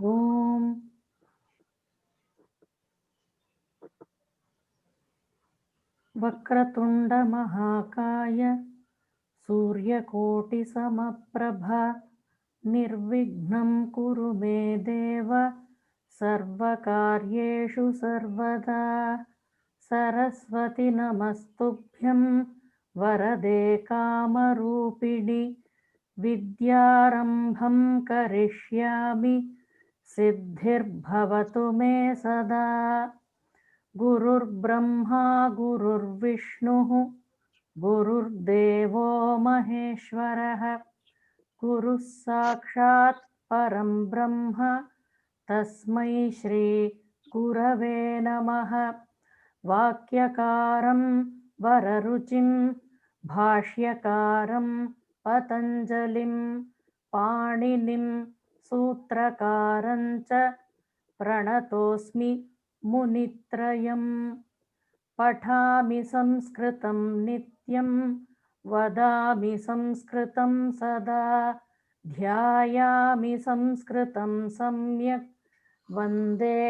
ओम वक्रतुंड महाकाय सूर्यकोटिसमप्रभा निर्विघ्नं कुरु मे देव सर्वकार्येषु सर्वदा सरस्वती नमस्तुभ्यं वरदे कामरूपिणि विद्यारम्भं करिष्यामि सिद्धिर्भवतु मे सदा गुरुर्ब्रह्मा गुरुर्विष्णुः गुरुर्देवो महेश्वरः गुरुः साक्षात् परं ब्रह्म तस्मै श्री गुरवे नमः वाक्यकारं वररुचिं भाष्यकारं पतञ्जलिं पाणिनिं सूत्रकारं च प्रणतोऽस्मि मुनित्रयम् पठामि संस्कृतं नित्यं वदामि संस्कृतं सदा ध्यायामि संस्कृतं सम्यक् वन्दे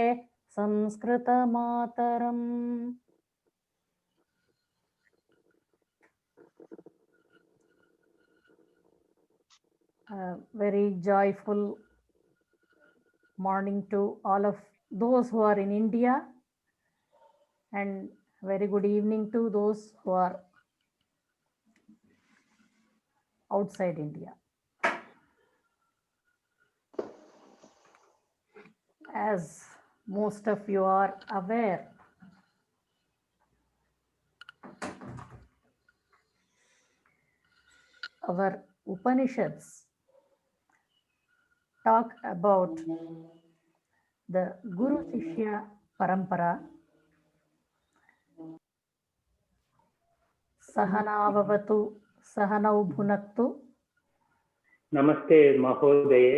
संस्कृतमातरम्। Very joyful morning to all of those who are in India, and very good evening to those who are outside India. As most of you are aware, our Upanishads talk about the Guru Shishya Parampara. Sahanavavatu Sahanau Bhunaktu. नमस्ते महोदये,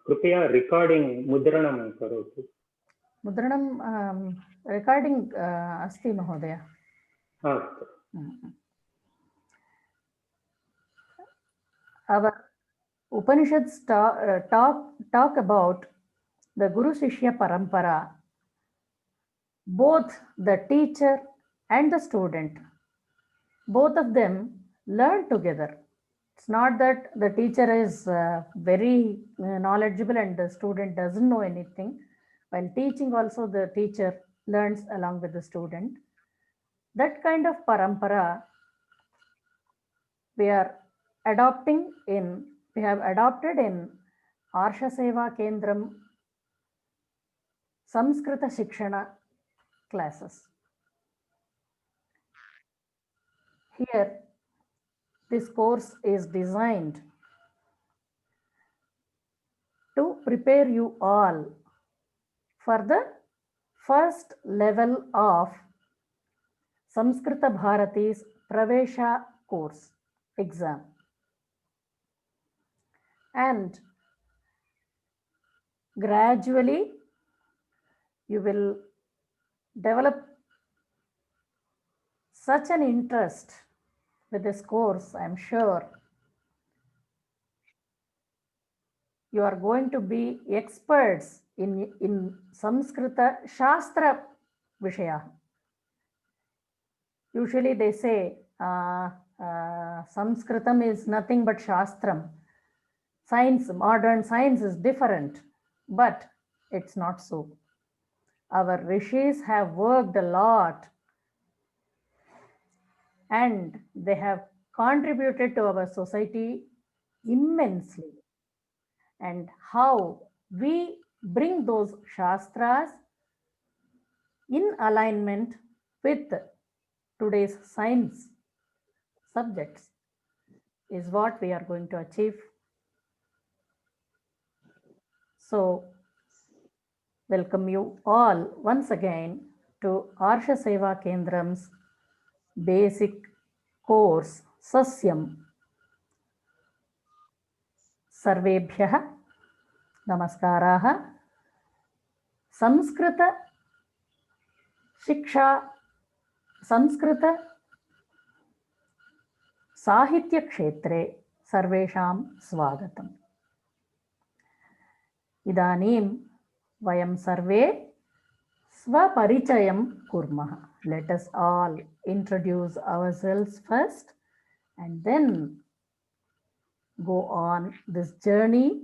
कृपया recording मुद्रणं करोतु। मुद्रणं recording अस्ति महोदय। अस्तु। Our Upanishads talk about the Guru Shishya Parampara. Both the teacher and the student, both of them learn together. It's not that the teacher is very knowledgeable and the student doesn't know anything. While teaching also, the teacher learns along with the student. That kind of parampara we have adopted in Arsha Seva Kendram Samskrita Shikshana classes. Here, this course is designed to prepare you all for the first level of Samskrita Bharati's Pravesha course exam. And gradually you will develop such an interest with this course. I am sure you are going to be experts in Samskrita Shastra Vishaya. Usually they say Sanskritam is nothing but Shastram. Science, modern science is different, but it's not so. Our rishis have worked a lot and they have contributed to our society immensely. And how we bring those Shastras in alignment with today's science subjects is what we are going to achieve. So, welcome you all once again to Arsha Seva Kendram's basic course Sasyam. Sarvebhyah Namaskaraha. Samskrita Shiksha Samskrita Sahitya Kshetre Sarvesham Swagatam. इदानीं वयं सर्वे स्वपरिचयं कुर्मः. Let us all introduce ourselves first and then go on this journey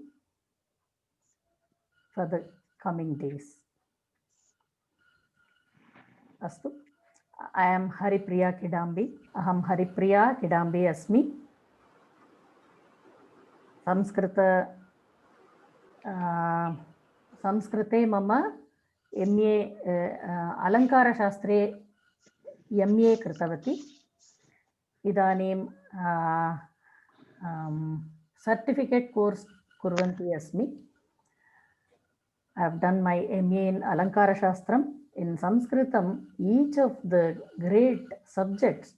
for the coming days. Astu. I am Haripriya Kidambi. Aham Haripriya Kidambi Asmi. संस्कृते मम MA अलङ्कारशास्त्रे MA कृतवती. इदानीं certificate course कुर्वन्ती अस्मि. I have done my MA in Alankarashastram. In Sanskritam, each of the great subjects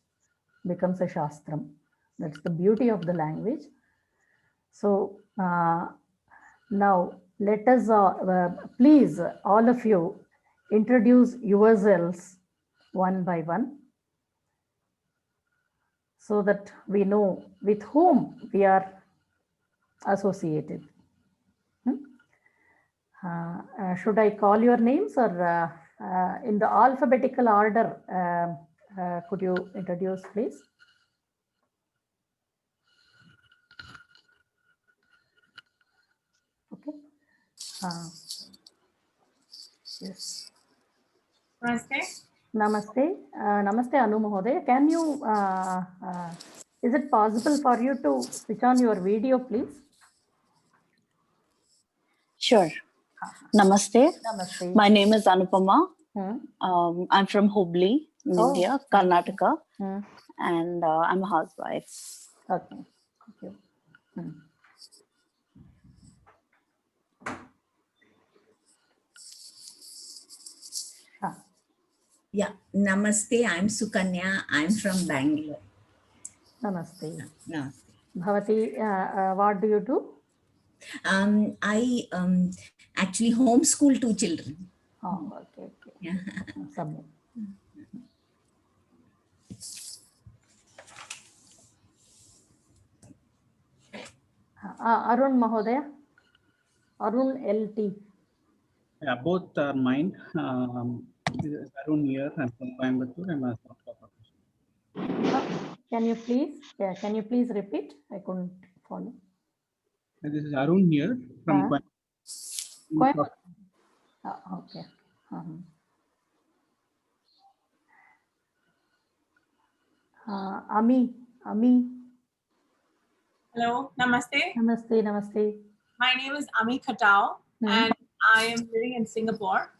becomes a Shastram. That's the beauty of the language. So now let us please all of you introduce yourselves one by one so that we know with whom we are associated. Should I call your names or in the alphabetical order? Could you introduce, please? Okay. Yes. Namaste. Namaste. Namaste, Anu Mahoday. Can you, is it possible for you to switch on your video, please? Sure. Namaste. Namaste. My name is Anupama. I'm from Hubli, in India, Karnataka, and I'm a housewife. Okay. Thank you. Yeah, Namaste. I'm Sukanya. I'm from Bangalore. Namaste. Namaste. Bhavati, what do you do? I actually homeschool 2 children. Oh, okay. Yeah. Submit. Arun Mahodaya, Arun LT. Yeah, both are mine. This is Arun here. I'm from Coimbatore. I'm a software professional. Can you please repeat? I couldn't follow. This is Arun here from Coimbatore. Okay. Ami. Hello, namaste. Namaste. My name is Ami Khatao and I am living in Singapore.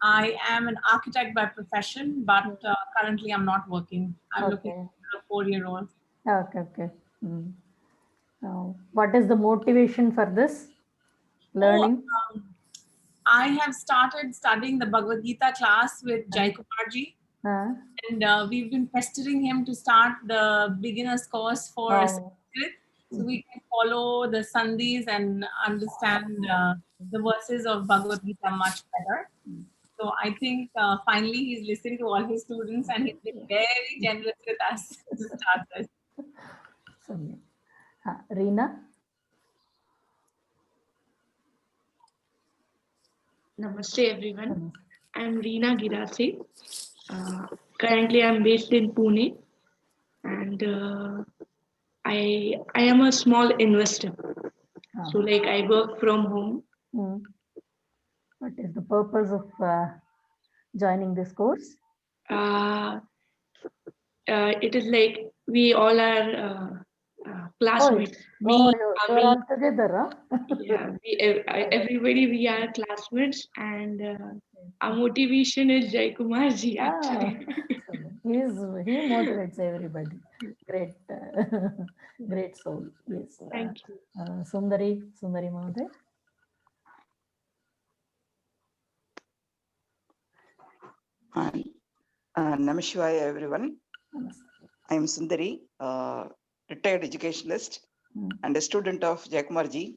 I am an architect by profession, but currently I'm not working. I'm looking for a 4-year-old. Okay. What is the motivation for this learning? I have started studying the Bhagavad Gita class with Jaykumarji. And we've been pestering him to start the beginner's course for Sanskrit, so we can follow the sandhis and understand the verses of Bhagavad Gita much better. So I think finally he's listening to all his students and he's been very generous with us to start this. Reena? Namaste everyone. I'm Reena Girase. Currently I'm based in Pune and I am a small investor. So like I work from home. What is the purpose of joining this course? It is like we all are classmates. You're all together, huh? Yeah, everybody we are classmates and our motivation is Jaykumarji actually. He motivates everybody. Great soul. Yes. Thank you. Sundari Mahoday. Namaskar everyone. I'm Sundari, retired educationalist and a student of Jaykumarji.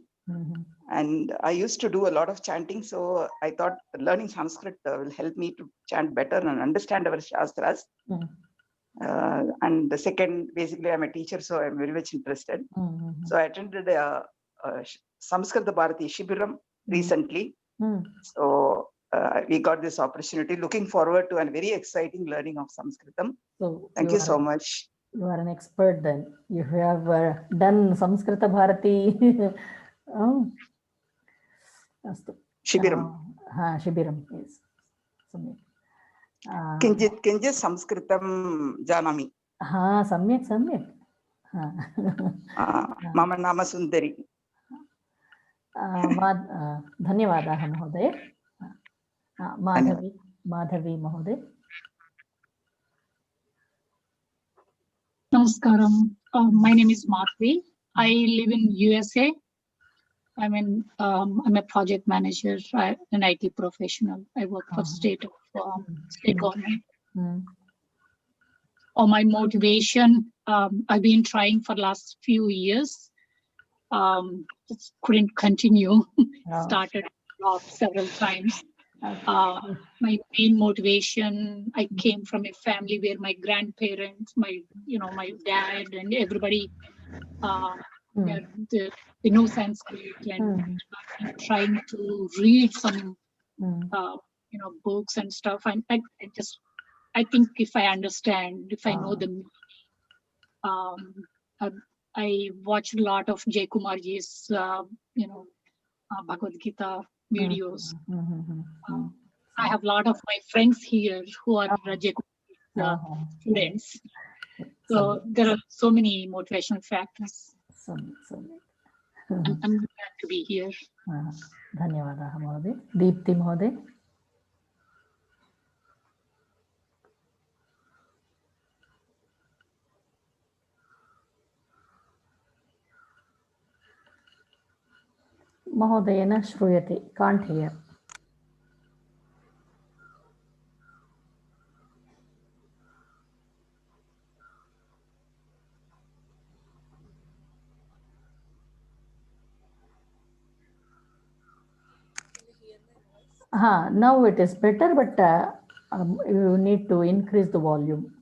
And I used to do a lot of chanting, so I thought learning Sanskrit will help me to chant better and understand our Shastras. And the second, basically, I'm a teacher, so I'm very much interested. So I attended a Samskrita Bharati Shibiram recently. So we got this opportunity. Looking forward to a very exciting learning of Sanskritam. So Thank you so much. You are an expert then. You have done Samskrita Bharati. Oh. Astu. Shibiram. Shibiram, yes. Kinjit Sanskritam janami. Samyak. Mama nama Sundari. धन्यवादाः महोदय. माधवी महोदय. Namaskaram. My name is Madhvi. I live in USA. I'm a project manager, an IT professional. I work for state government. My motivation, I've been trying for last few years. Just couldn't continue. Started off several times. My main motivation, I came from a family where my grandparents, my dad and everybody, they know Sanskrit, and trying to read some, books and stuff. And I think if I understand, if I know the meaning, I watch a lot of Jay Kumarji's, Bhagavad Gita videos. I have a lot of my friends here who are Jay Kumarji students. So there are so many motivational factors. I'm glad to be here. धन्यवादाः महोदय. दीप्ति महोदय. महोदयेन श्रूयते. Can't hear. Now it is better, but you need to increase the volume.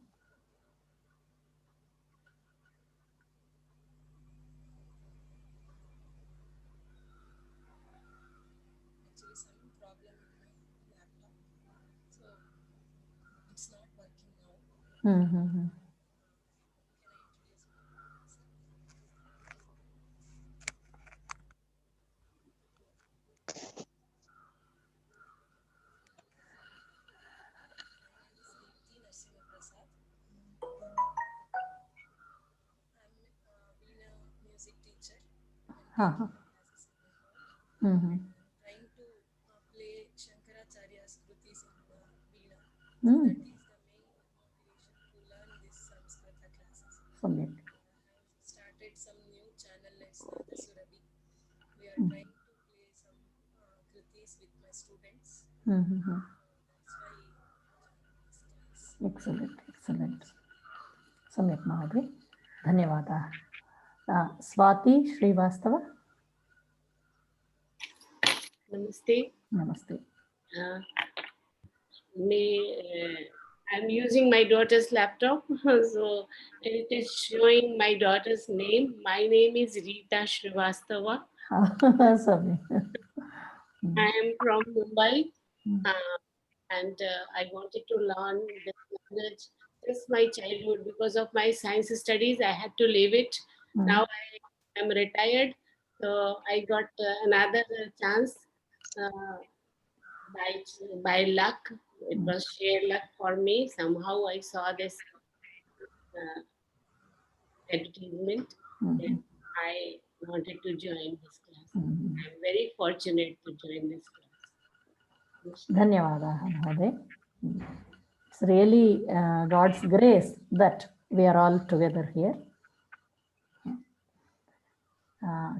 Trying to play Shankaracharya's Krutis in Veena. That is the main motivation to learn these Samskrita classes. I have started some new channel like Snada Surabhi. We are trying to play some Krutis with my students. That's why Excellent. Samyak Mahadev. Dhanyavadah. Swati Srivastava. Namaste. Namaste. I'm using my daughter's laptop, so it is showing my daughter's name. My name is Rita Srivastava. Sorry. I am from Mumbai, and I wanted to learn this language since my childhood. Because of my science studies, I had to leave it. Now I am retired, so I got another chance by luck. It was sheer luck for me. Somehow I saw this advertisement, and I wanted to join this class. I'm very fortunate to join this class. Dhanyavadah, Mahadev. It's really God's grace that we are all together here.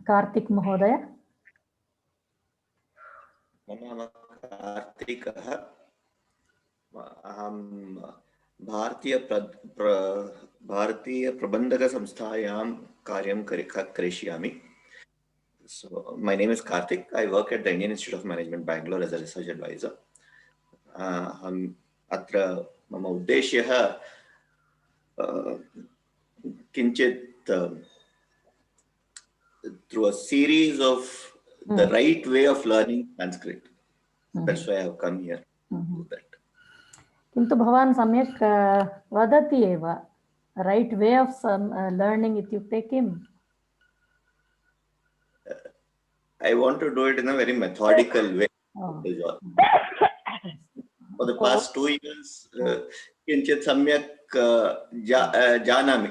Karthik Mahodaya. मम नाम कार्तिकः. अहं भारतीयप्रबन्धकसंस्थायां कार्यं करिष्यामि. So my name is Karthik. I work at the Indian Institute of Management, Bangalore as a research advisor. अत्र मम उद्देश्यः किञ्चित् through a series of the right way of learning Sanskrit. That's why I have come here to do that. किन्तु भवान् सम्यक् वदति एव right way of learning इत्युक्ते किम्? I want to do it in a very methodical way. Is all. For the past 2 years, किंचित् सम्यक् जानामि.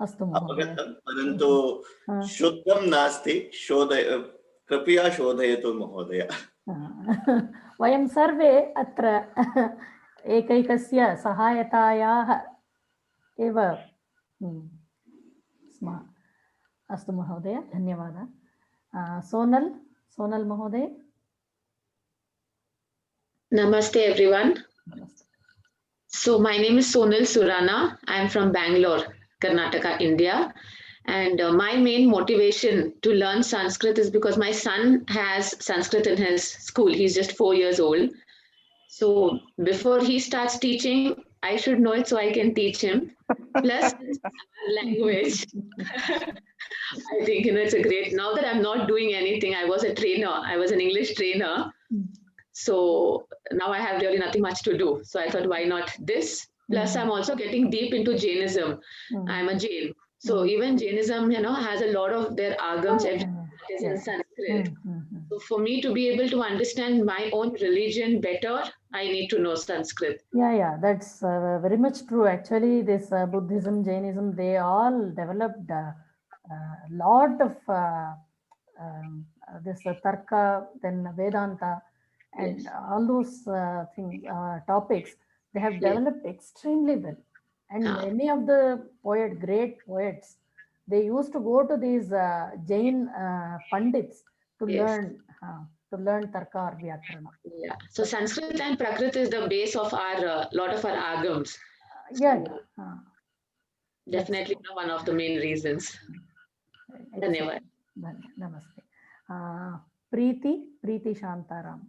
अस्तु महोदय. परन्तु शुद्धं नास्ति, कृपया शोधयतु महोदय. वयं सर्वे अत्र एकैकस्य सहायतायाः एव स्मः. अस्तु महोदय, धन्यवादः. सोनल महोदय. Namaste everyone. So my name is Sonal Surana. I am from Bangalore, Karnataka, India. And my main motivation to learn Sanskrit is because my son has Sanskrit in his school. He's just 4 years old. So before he starts teaching, I should know it so I can teach him. Plus language. I think it's a great, now that I'm not doing anything, I was a trainer. I was an English trainer. So now I have really nothing much to do. So I thought, why not this? Plus I'm also getting deep into Jainism. I'm a Jain. So even Jainism, has a lot of their agams, everything is in Sanskrit. So for me to be able to understand my own religion better, I need to know Sanskrit. Yeah, that's very much true. Actually, this Buddhism, Jainism, they all developed a lot of this Tarka, then Vedanta, and all those topics, they have developed extremely well. And many of the great poets, they used to go to these Jain Pandits to learn Tarka or Vyakarana. Yeah. So Sanskrit and Prakrit is the base of our lot of our agams. Definitely one of the main reasons. Dhanyavad. Namaste. Preeti Shantaram.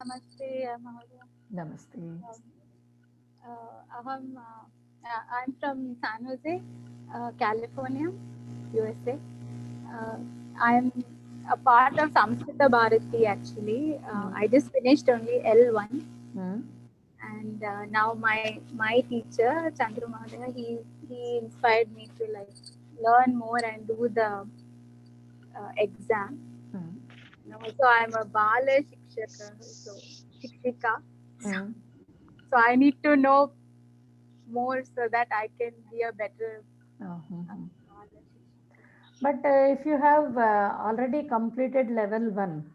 Namaste, Mahodaya. Namaste. I'm from San Jose, California, USA. I'm a part of Samskrita Bharati actually. I just finished only L1. And now my teacher, Chandru Mahodaya, he inspired me to learn more and do the exam. So I'm a Bala Shikshika. So I need to know more so that I can be a better. But if you have already completed level 1,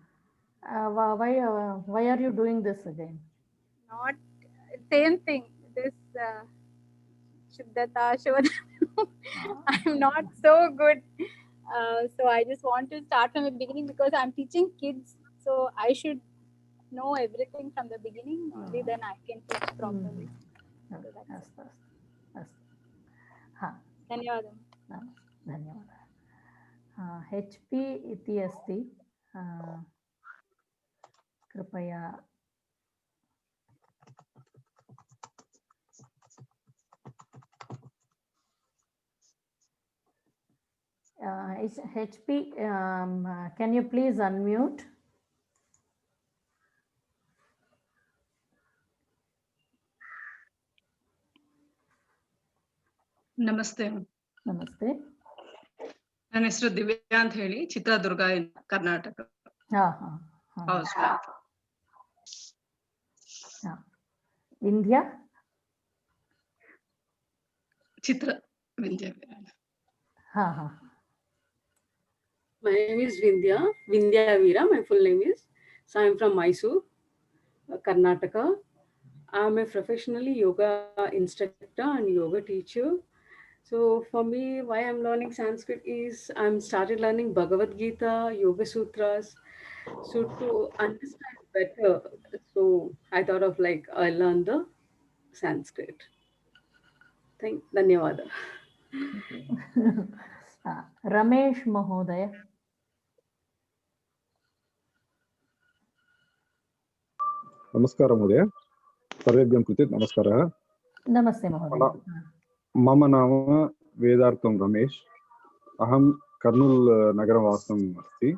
why are you doing this again? Not same thing. This Shuddhata, Shodha. I'm not so good. So I just want to start from the beginning because I'm teaching kids. So I should know everything from the beginning. Only then I can teach properly. धन्यवादः. HP इति अस्ति, कृपया HP, can you please unmute? ನಮಸ್ತೆ. ನಮಸ್ತೆ. ನನ್ನ ಹೆಸರು ದಿವ್ಯಾ ಅಂತ ಹೇಳಿ, Chitradurga, Karnataka. India? Chitra Vindhya. My name is Vindhya Veera. My full name is. So I'm from Mysore, Karnataka. I'm a professionally yoga instructor and yoga teacher. So for me, why I'm learning Sanskrit is I'm started learning Bhagavad Gita, Yoga Sutras. So to understand better, so I thought of I learn the Sanskrit. Dhanyawada. Ramesh Mahodaya. Namaskara Mahodaya. Sarvebhyam कृते नमस्कारः. Namaste Mahodaya. मम नाम वेदार्थम रमेश. अहं कर्नूल् नगरवासम् अस्ति.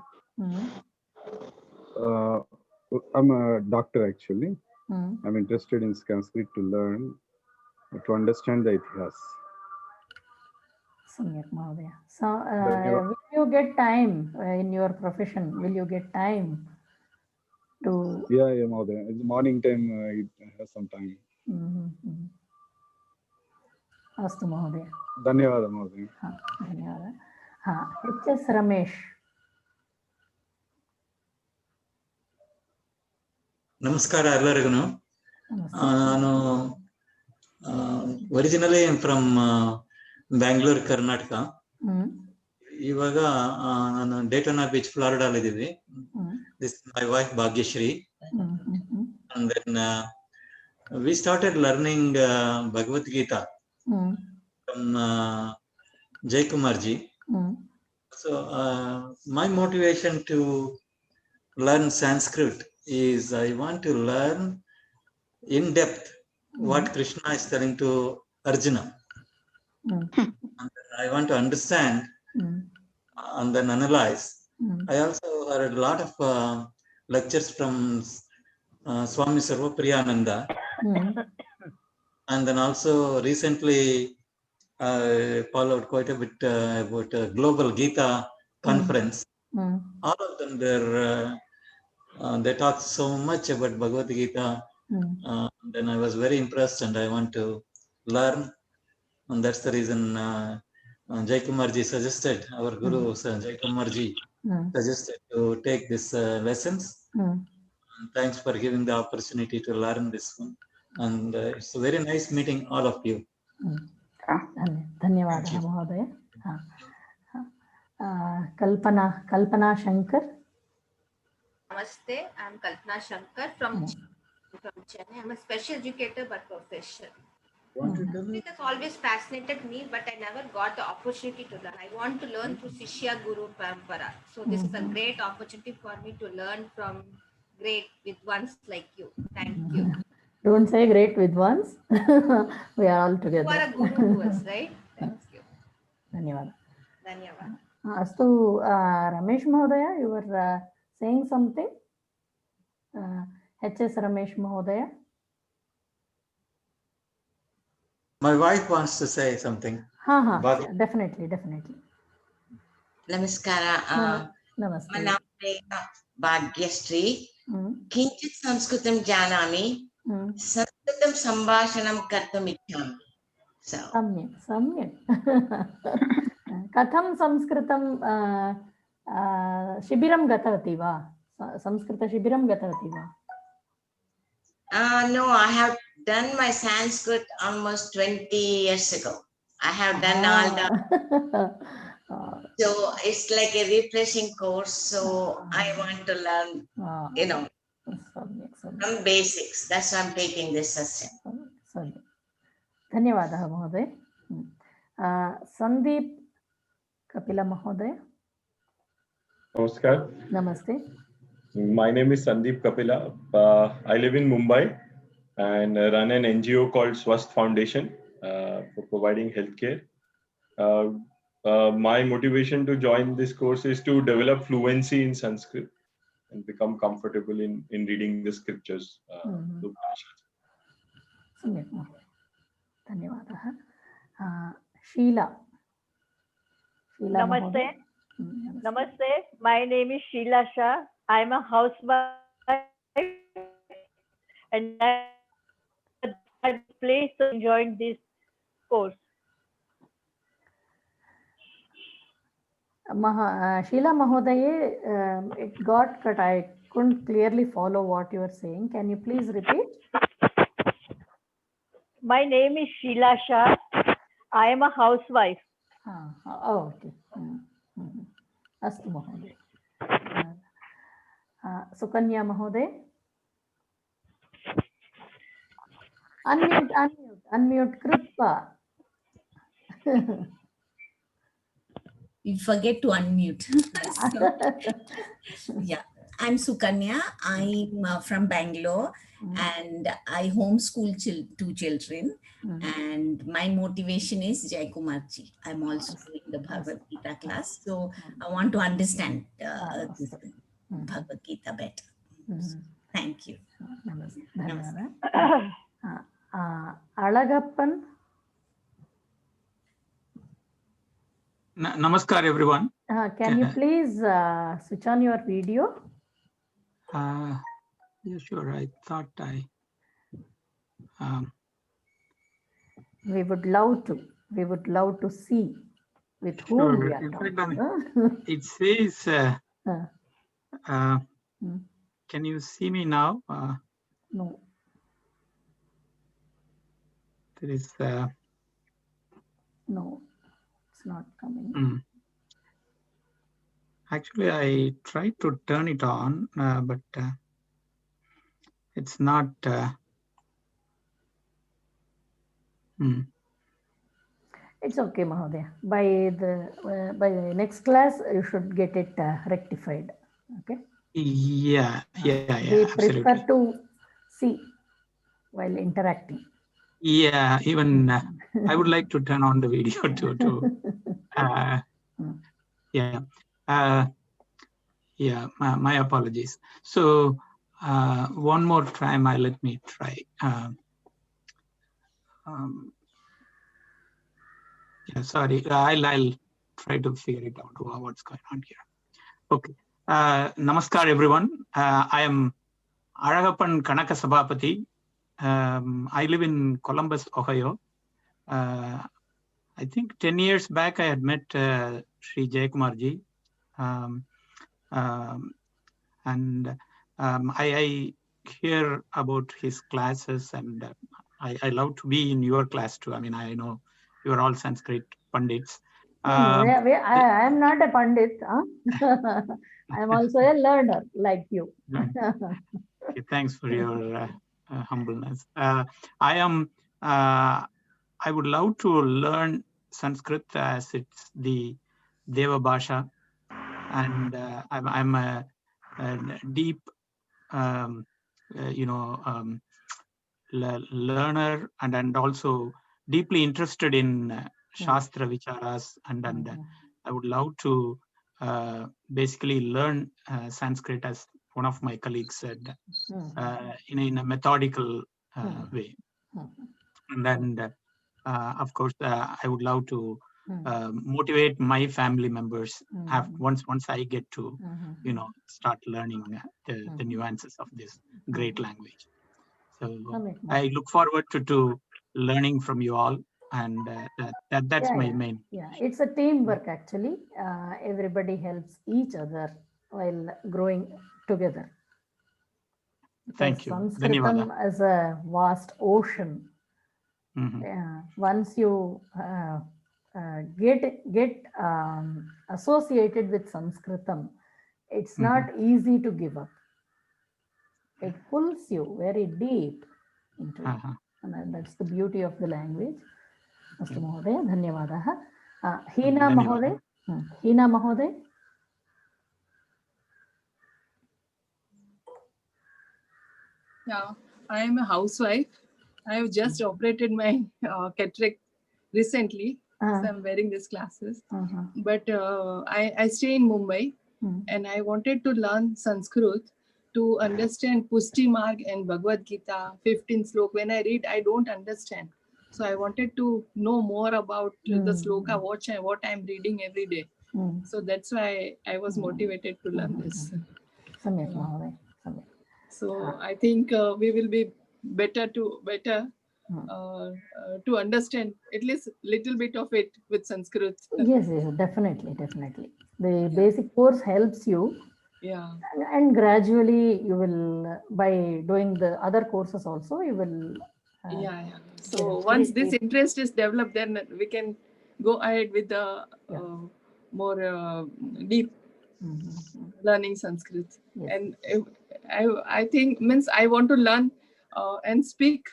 I'm a doctor actually. I'm interested in Sanskrit to learn, to understand the Itihas. Samyak Mahodaya. So, will you get time in your profession? Will you get time to? Yeah, Mahodaya. In the morning time, I have some time. Astu Mahodaya. Dhanyawada Mahodaya. Dhanyawada. H.S. Ramesh. ನಮಸ್ಕಾರ ಎಲ್ಲರಿಗೂ. ನಾನು originally from Bangalore Karnataka. ಇವಾಗ ನಾನು ಡೇಟೋನಾ beach Florida ಇದ್ದೀವಿ. This my wife Bhagyashree. And then we started learning Bhagavad Gita from Jai Kumar ji. So my motivation to learn Sanskrit is I want to learn in depth what Krishna is telling to Arjuna. And I want to understand and then analyze. I also heard a lot of lectures from Swami Sarvapriyananda. And then also recently I followed quite a bit about Global Gita Conference. All of them, they talk so much about Bhagavad Gita. Then I was very impressed and I want to learn. And that's the reason Jai Kumar ji suggested, our Guru Jai Kumar ji suggested to take these lessons. And thanks for giving the opportunity to learn this one. And it's a very nice meeting all of you. Dhanyawada Mahodaya. Kalpana Shankar. Namaste, I'm Kalpana Shankar from Chennai. I'm a special educator by profession. It has always fascinated me, but I never got the opportunity to learn. I want to learn through Shishya Guru Parampara. So this is a great opportunity for me to learn from great Vidwans like you. Thank you. Don't say great Vidwans. We are all together. You are a guru to us, right? Thank you. Dhanyawada. Dhanyawada. Astu Ramesh Mahodaya, you were saying something? H.S. Ramesh Mahodaya. My wife wants to say something. Definitely. Namaskara. Namaste. Manamre Bhagyashree. Kinchit Sanskritam Janami. Sanskritam Sambhashanam Kartum Ichchami. Samyak. Katham Sanskritam Shibiram Gatavati va? Sanskrit Shibiram Gatavati va? No, I have done my Sanskrit almost 20 years ago. I have done all the. So it's like a refreshing course. So I want to learn, from basics. That's why I'm taking this session. Dhanyawada Mahoday. Sandeep Kapila Mahoday. Namaskar. Namaste. My name is Sandeep Kapila. I live in Mumbai and run an NGO called Swasth Foundation for providing healthcare. My motivation to join this course is to develop fluency in Sanskrit and become comfortable in reading the scriptures. Sheila. Namaste. Namaste. My name is Sheila Shah. I'm a housewife and I'm pleased to join this course. Sheila Mahodaye, it got cut. I couldn't clearly follow what you were saying. Can you please repeat? My name is Sheila Shah. I am a housewife. Okay. Astu Mahoday. Sukanya Mahoday. Unmute Kripa. You forget to unmute. Yeah, I'm Sukanya. I'm from Bangalore and I homeschool two children. And my motivation is Jai Kumar ji. I'm also doing the Bhagavad Gita class. So I want to understand this Bhagavad Gita better. Thank you. Alagappan. Namaskar, everyone. Can you please switch on your video? Yeah, sure. I thought we would love to see with whom we are talking. It says, can you see me now? No. There is no, it's not coming. Actually, I tried to turn it on, but it's not. It's okay, Mahodaya. By the next class, you should get it rectified. Okay. Yeah. We absolutely. prefer to see while interacting. Yeah, even I would like to turn on the video too. My apologies. So one more time, let me try. Sorry, I'll try to figure it out what's going on here. Okay. Namaskar, everyone. I am Aragappan Kanaka Sabapati. I live in Columbus, Ohio. I think 10 years back, I had met Sri Jayakumarji. And I hear about his classes, and I love to be in your class too. I mean, I know you are all Sanskrit Pandits. I am not a Pandit. Huh? I am also a learner like you. Okay, thanks for your humbleness. I would love to learn Sanskrit as it's the Deva Bhasha, and I'm a deep, learner and also deeply interested in Shastra Vicharas, and I would love to basically learn Sanskrit, as one of my colleagues said, in a methodical way. And then, of course, I would love to motivate my family members once I get to, start learning the nuances of this great language. So I look forward to learning from you all, and that's my main. Yeah, it's a teamwork actually. Everybody helps each other while growing together. Thank you. Sanskritam is a vast ocean. Once you get associated with Sanskritam, it's not easy to give up. It pulls you very deep into it. And that's the beauty of the language. Mr. Mahodaya, dhanyavadaha. Hina Mahodaya. Hina Mahodaya. Yeah, I am a housewife. I have just operated my cataract recently. So I'm wearing these glasses. But I stay in Mumbai, and I wanted to learn Sanskrit to understand Pushti Marg and Bhagavad Gita, 15th slok. When I read, I don't understand. So I wanted to know more about the sloka, what I'm reading every day. So that's why I was motivated to learn this. So I think we will be better to understand at least little bit of it with Sanskrit. Yes, definitely. The basic course helps you. Yeah. And gradually you will, by doing the other courses also, you will. So once this interest is developed, then we can go ahead with the more deep learning Sanskrit. And I think means I want to learn and speak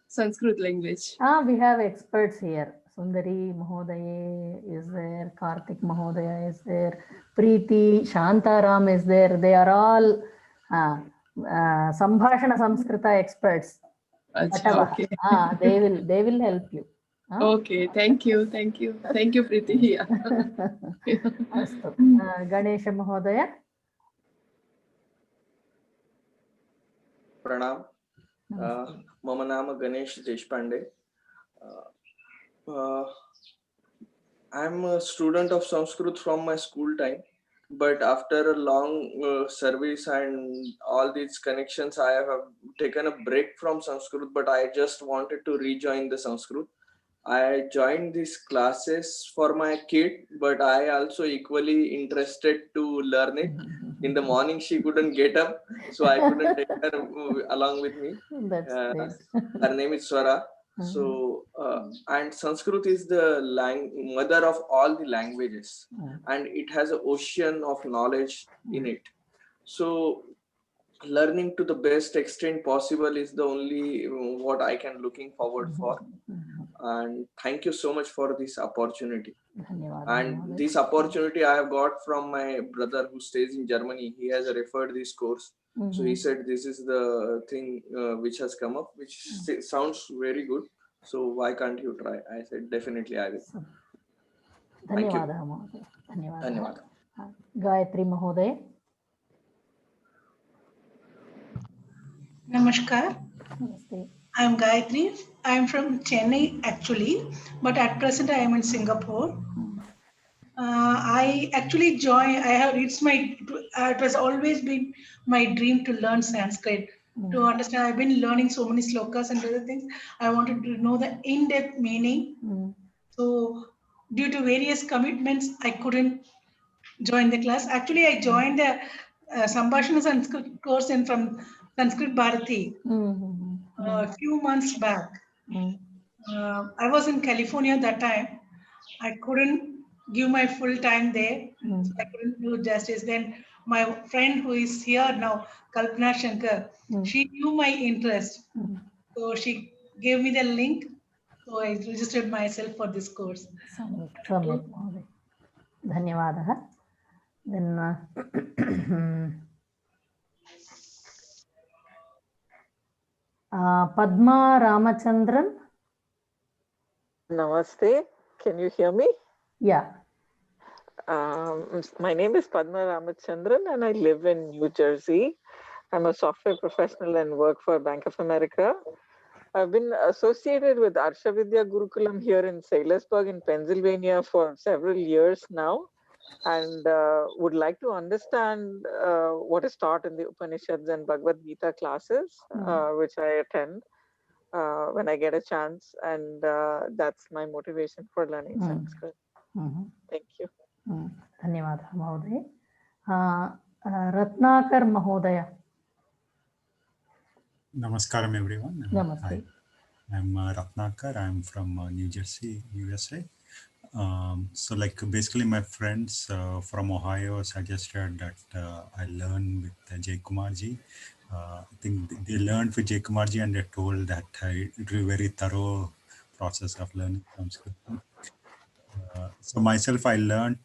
Sanskrit language. We have experts here. Sundari Mahodaya is there, Karthik Mahodaya is there, Preeti, Shantaram is there. They are all Sambhashana Samskrita experts. Okay. They will help you. Okay, thank you, Preeti. Yeah. अस्तु गणेश महोदय प्रणाम मम नाम Ganesh Deshpande I am a student of Sanskrit from my school time, but after a long service and all these connections, I have taken a break from Sanskrit, but I just wanted to rejoin the Sanskrit. I joined these classes for my kid, but I also equally interested to learn it. In the morning, she couldn't get up, so I couldn't take her along with me. That's great. Her name is Swara. So, and Sanskrit is the mother of all the languages, and it has an ocean of knowledge in it. So, learning to the best extent possible is the only what I can looking forward for. And thank you so much for this opportunity. And this opportunity I have got from my brother who stays in Germany. He has referred this course. So he said this is the thing which has come up, which sounds very good. So why can't you try? I said definitely I will. Thank you. धन्यवादः महोदय धन्यवादः धन्यवादः गायत्री महोदय Namaskar. नमस्ते I am Gayatri. I am from Chennai actually, but at present I am in Singapore. I actually it has always been my dream to learn Sanskrit, to understand. I've been learning so many slokas and other things. I wanted to know the in-depth meaning. So due to various commitments, I couldn't join the class. Actually, I joined the Sambhashana Sanskrit course from Sanskrit Bharati a few months back. I was in California that time. I couldn't give my full time there. So I couldn't do justice. Then my friend who is here now, Kalpana Shankar, she knew my interest. So she gave me the link. So I registered myself for this course. सम्यक् महोदय धन्यवादः Padma Ramachandran. Namaste. Can you hear me? Yeah. My name is Padma Ramachandran and I live in New Jersey. I'm a software professional and work for Bank of America. I've been associated with Arshavidya Gurukulam here in Saylorsburg in Pennsylvania for several years now, and would like to understand what is taught in the Upanishads and Bhagavad Gita classes, which I attend when I get a chance, and that's my motivation for learning Sanskrit. Thank you. धन्यवादः महोदय रत्नाकर महोदय Namaskaram everyone. Namaste. Hi. I'm Ratnakar. I'm from New Jersey, USA. So like basically my friends from Ohio suggested that I learn with Jay Kumarji. I think they learned with Jay Kumarji and they told that it will be a very thorough process of learning Sanskrit. So myself, I learned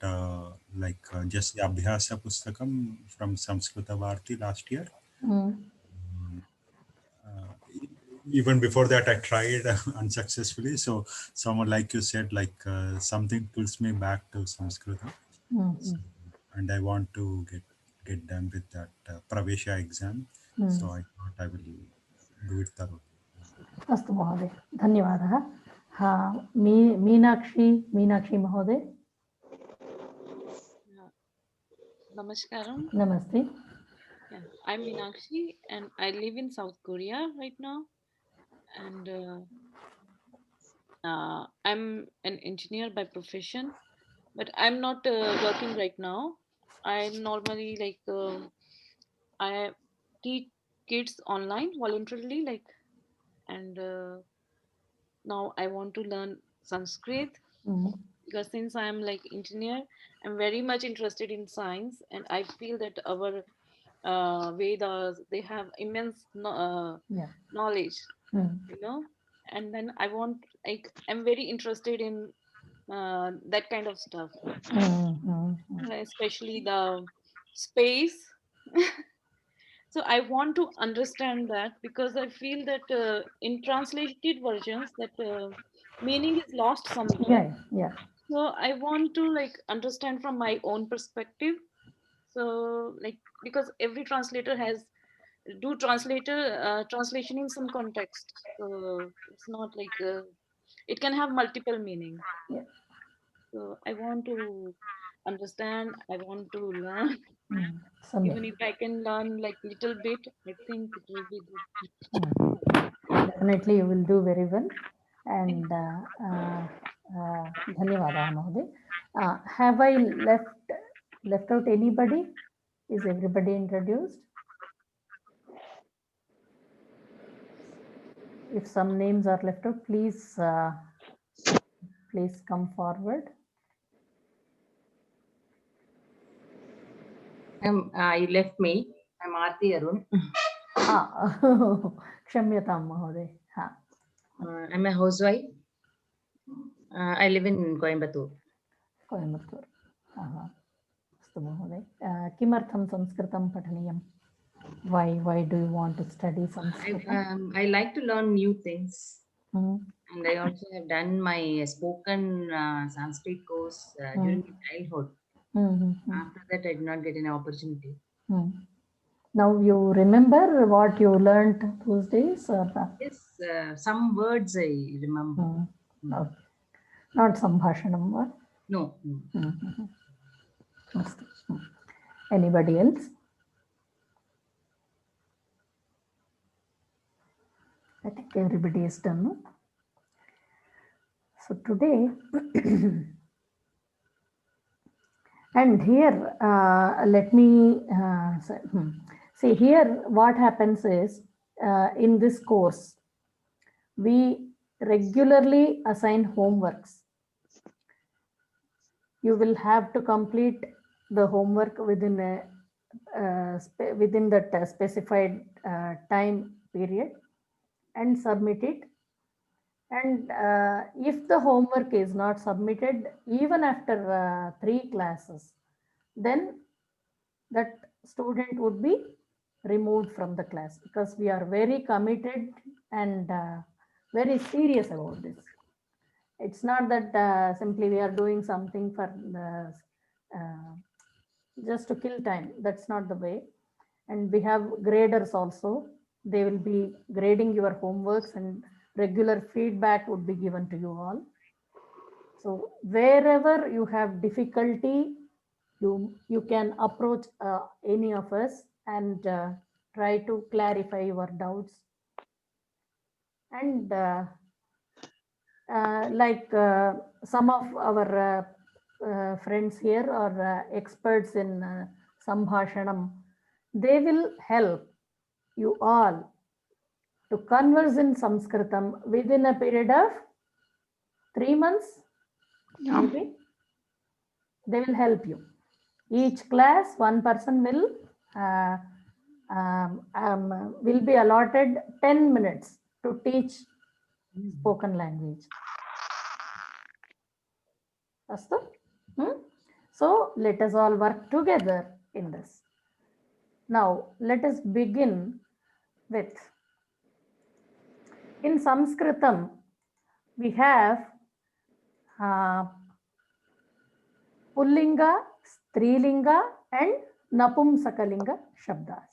just the Abhyasa Pustakam from Samskrita Bharati last year. Even before that, I tried unsuccessfully. So someone like you said, something pulls me back to Sanskrit. And I want to get done with that Pravesha exam. So I thought I will do it thoroughly. अस्तु महोदय धन्यवादः मीनाक्षी महोदय Namaskaram. Namaste. Yeah, I'm Meenakshi and I live in South Korea right now. And I'm an engineer by profession, but I'm not working right now. I normally I teach kids online voluntarily, and now I want to learn Sanskrit because since I'm engineer, I'm very much interested in science, and I feel that our Vedas, they have immense knowledge, and then I'm very interested in that kind of stuff, especially the space. So I want to understand that because I feel that in translated versions that meaning is lost somewhere. Yeah, yeah. So I want to like understand from my own perspective. So like, because every translator has do translation in some context. So it's not like it can have multiple meaning. Yeah. So I want to understand. I want to learn. Samyak. Even if I can learn like little bit, I think it will be good. Definitely you will do very well. And Dhanyavadaha Mahoday. Have I left out anybody? Is everybody introduced? If some names are left out, please come forward. I left me. I'm Aarti Arun. Kshamyatam Mahoday. I'm a housewife. I live in Coimbatore. Coimbatore. Astu Mahoday. Kimartham Sanskritam Pataniyam? Why do you want to study Sanskrit? I like to learn new things. And I also have done my spoken Sanskrit course during my childhood. After that, I did not get an opportunity. Now you remember what you learned those days? Or? Yes, some words I remember. Okay. Not Sambhashanam, or? No. Anybody else? I think everybody is done. No? So today, and here, let me see here what happens is in this course, we regularly assign homeworks. You will have to complete the homework within that specified time period and submit it. And if the homework is not submitted, even after 3 classes, then that student would be removed from the class, because we are very committed and very serious about this. It's not that simply we are doing something for just to kill time. That's not the way. And we have graders also. They will be grading your homeworks, and regular feedback would be given to you all. So wherever you have difficulty, you can approach any of us and try to clarify your doubts. And like some of our friends here are experts in Sambhashanam, they will help you all to converse in Sanskritam within a period of 3 months, maybe. They will help you. Each class, one person will be allotted 10 minutes to teach spoken language. Astu? So let us all work together in this. Now let us begin with, in Sanskritam, we have Pullinga, Strilinga and Napumsakalinga Shabdas.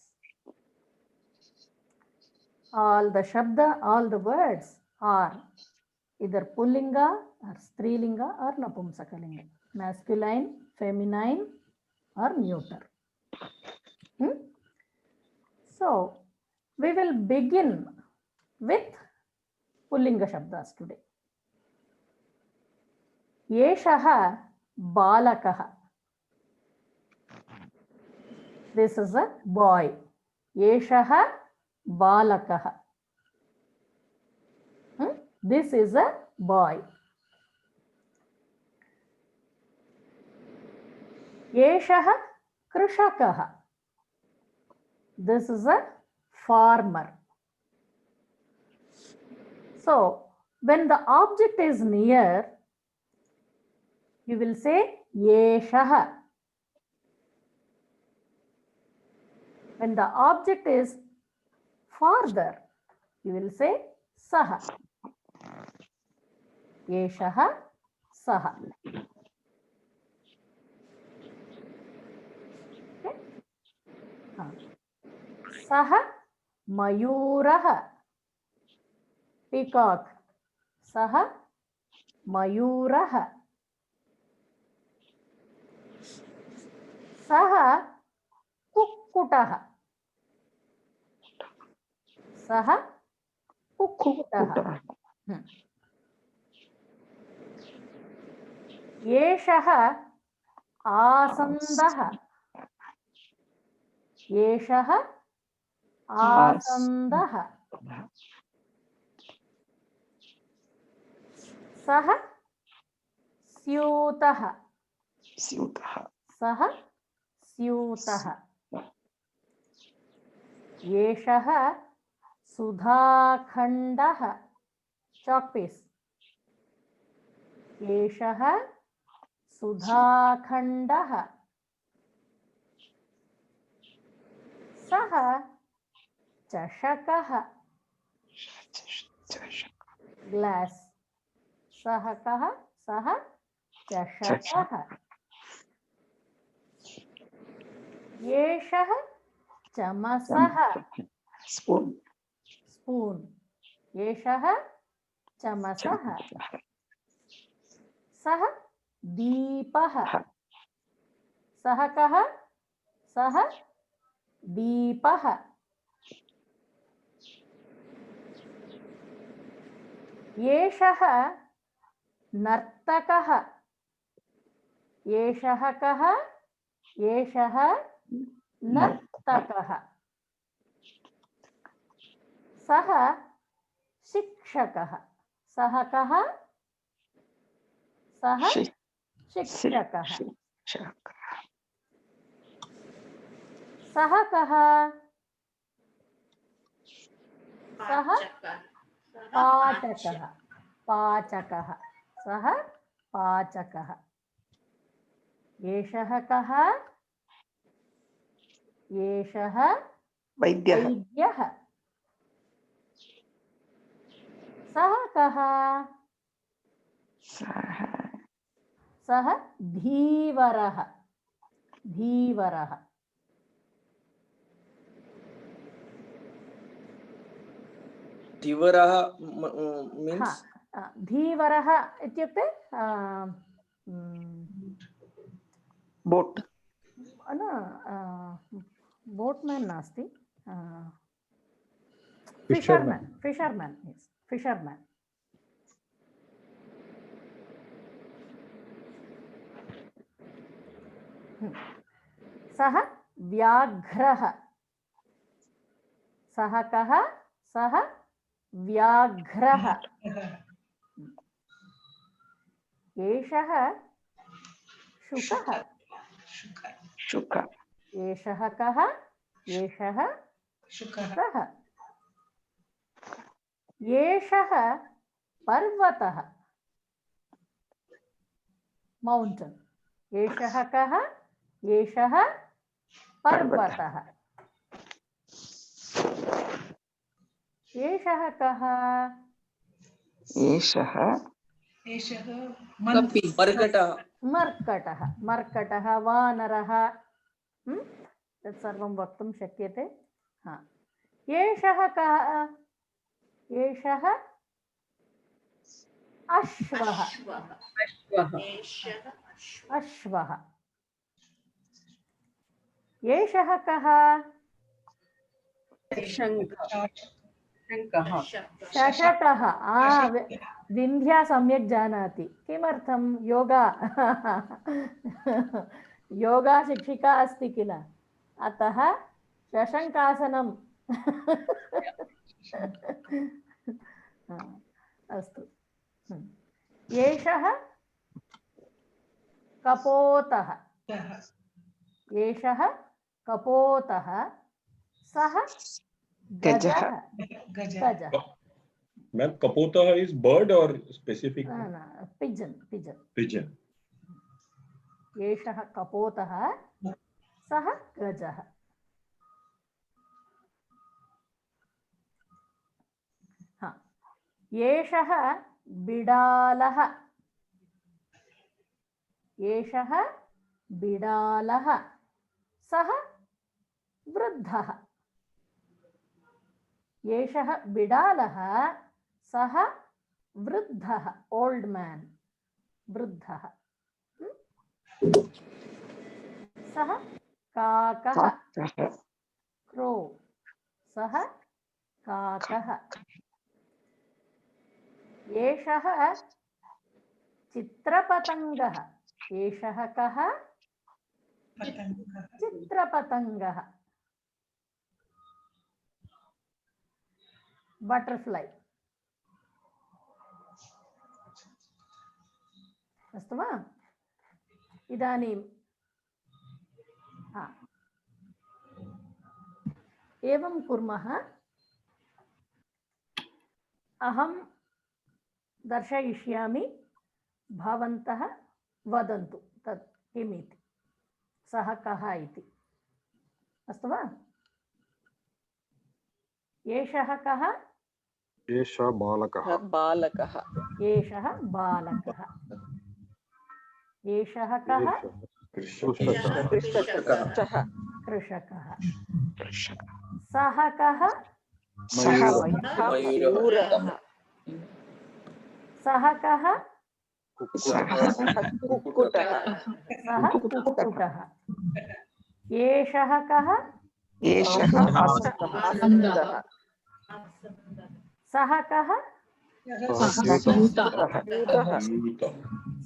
All the words are either Pullinga or Strilinga or Napumsakalinga, masculine, feminine or neuter. So we will begin with Pullinga Shabdas today. Yeshaha Balakaha. This is a boy. Yeshaha Balakaha. This is a boy. Yeshaha Krishakaha. This is a farmer. So when the object is near, you will say Yeshaha. When the object is farther, you will say Saha. एषः सः। सः मयूरः, peacock. सः मयूरः। सः कुक्कुटः, सः कुक्कुटः। एषः आसन्दः, एषः आसन्दः। सः स्यूतः, सः स्यूतः। एषः सुधाखण्डः, चॉकपीस। एषः सुधाखण्डः। सः चषकः, ग्लास। सः कः? सः चषकः। एषः चमसः, स्पून। एषः चमसः। सः दीपः, सः कः? सः दीपः। एषः नर्तकः, एषः कः? एषः नर्तकः। सः शिक्षकः, सः कः? सः शिक्षकः। सः कः? सः पाचकः, पाचकः। सः पाचकः। एषः कः? एषः वैद्यः। सः कः? सः धीवरः, धीवरः। धीवरः means धीवरः इत्युक्ते बोट् न, बोट्मैन् नास्ति, फिशर्मैन्, फिशर्मैन्, फिशर्मैन्। सः व्याघ्रः, सः कः? सः व्याघ्रः। एषः शुकः, शुक। एषः कः? एषः शुकः। एषः पर्वतः, माउंटेन। एषः कः? एषः पर्वतः। एषः कः? एषः मर्कटः, मर्कटः, मर्कटः, वानरः। तत् सर्वं वक्तुं शक्यते। एषः कः? एषः अश्वः, अश्वः। एषः कः? शशकः। विन्ध्या सम्यक् जानाति। किमर्थं? योगा योगा शिक्षिका अस्ति किल, अतः शशङ्कासनम्। अस्तु। एषः कपोतः, एषः कपोतः। सः गजः, गजः। Ma'am, kapota is bird or specific? Pigeon, pigeon. Pigeon. एषः कपोतः, सः गजः। एषः बिडालः एषः बिडालः सः वृद्धः एषः बिडालः सः वृद्धः ओल्ड मैन वृद्धः सः काकः क्रो सः काकः एषः चित्रपतङ्गः एषः कः चित्रपतङ्गः बटरफ्लाई अस्तु वा इदानीं एवं कुर्मः अहं दर्शयिष्यामि भवन्तः वदन्तु तत् किमिति सः कः इति अस्तु वा एषः कः एषः बालकः बालकः एषः बालकः एषः कः कृषकः सः कः सः कः कुक्कुटः सः कुक्कुटः एषः कः सः कः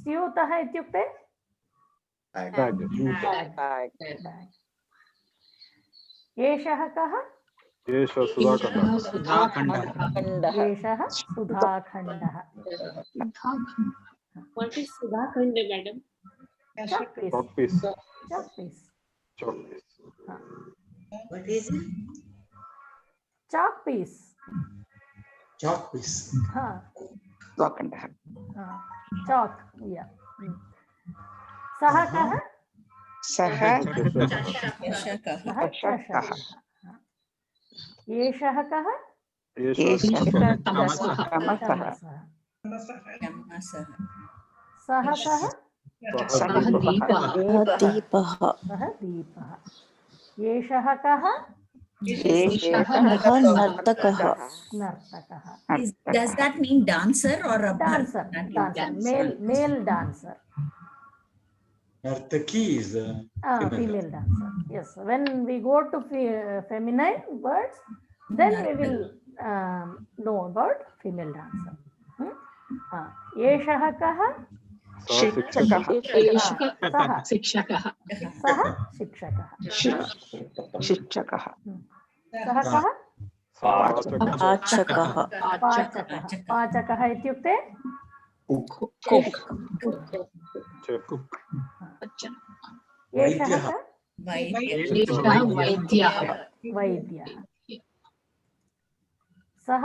स्यूतः इत्युक्ते एषः कः एषः सुधाखण्डः एषः सुधाखण्डः What is Sudhakhanda, madam? Chalk piece. Chalk piece. What is it? Chalk piece. Chalk piece. Sudhakhanda. Chalk. Yeah. सः कः सः एषः कः सः कः दीपः एषः कः नर्तकः Does that mean dancer or a dancer? Male dancer. Nartaki is female dancer. Yes. When we go to feminine words, then we will know about female dancer. एषः कः शिक्षकः शिक्षकः सः शिक्षकः शिक्षकः सः कः पाचकः पाचकः इत्युक्ते एषः वैद्यः सः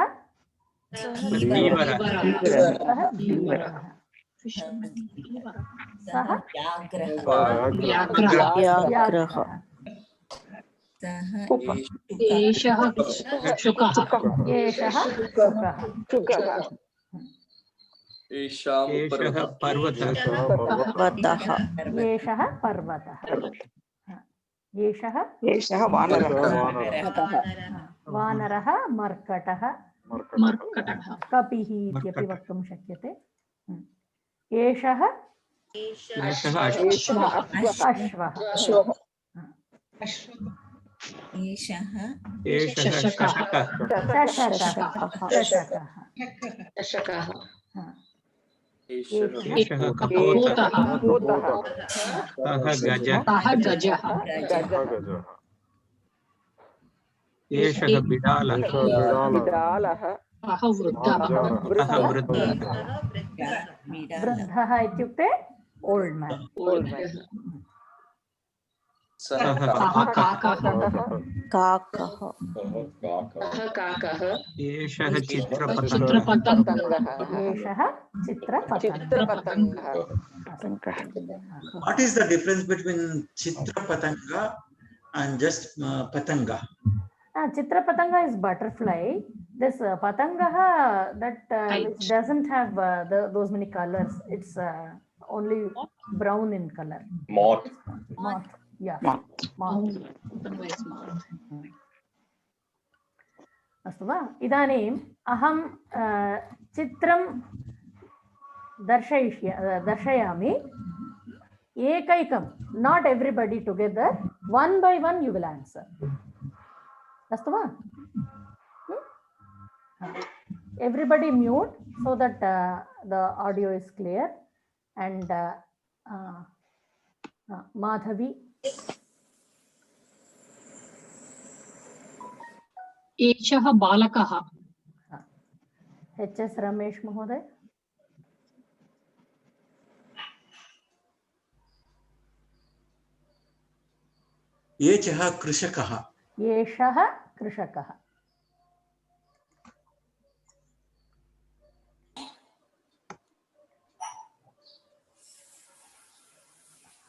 सः व्याघ्रः एषः शुकः एषः एषः पर्वतः एषः पर्वतः एषः वानरः मर्कटः कपिः इत्यपि वक्तुं शक्यते एषः अश्वः चषकः एषः कपोतः सः गजः एषः बिडालः वृद्धः इत्युक्ते ओल्ड मैन काकः एषः चित्रपतङ्गः एषः चित्रपतङ्गः What is the difference between Chitrapatanga and just Patanga? Chitrapatanga is butterfly This patangaha that which doesn't have those many colors. It's only brown in color. Moth. Moth. Yeah. Moth. अस्तु वा इदानीम् अहं चित्रं दर्शयामि एकैकं not everybody together, one by one you will answer. अस्तु वा everybody mute so that the audio is clear and Madhavi. एषः बालकः HS रमेश महोदय. एषः कृषकः. एषः कृषकः.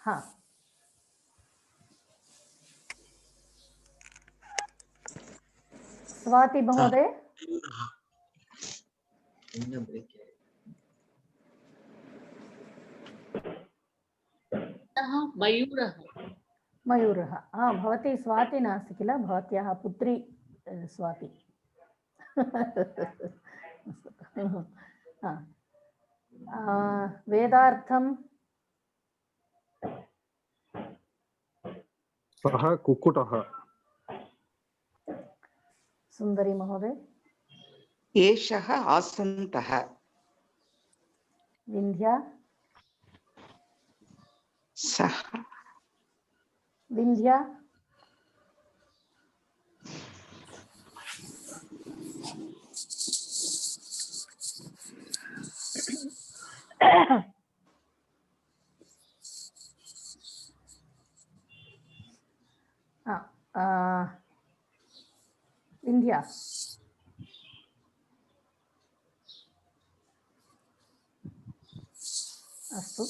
हाँ. स्वाति महोदय. मयूरः. मयूरः. भवती स्वाति नास्ति किल, भवत्याः पुत्री स्वाति. वेदार्थं. सः कुक्कुटः. सुन्दरी महोदय. एषः आसन्तः. विन्ध्या. सः. विन्ध्या. विन्ध्या. अस्तु.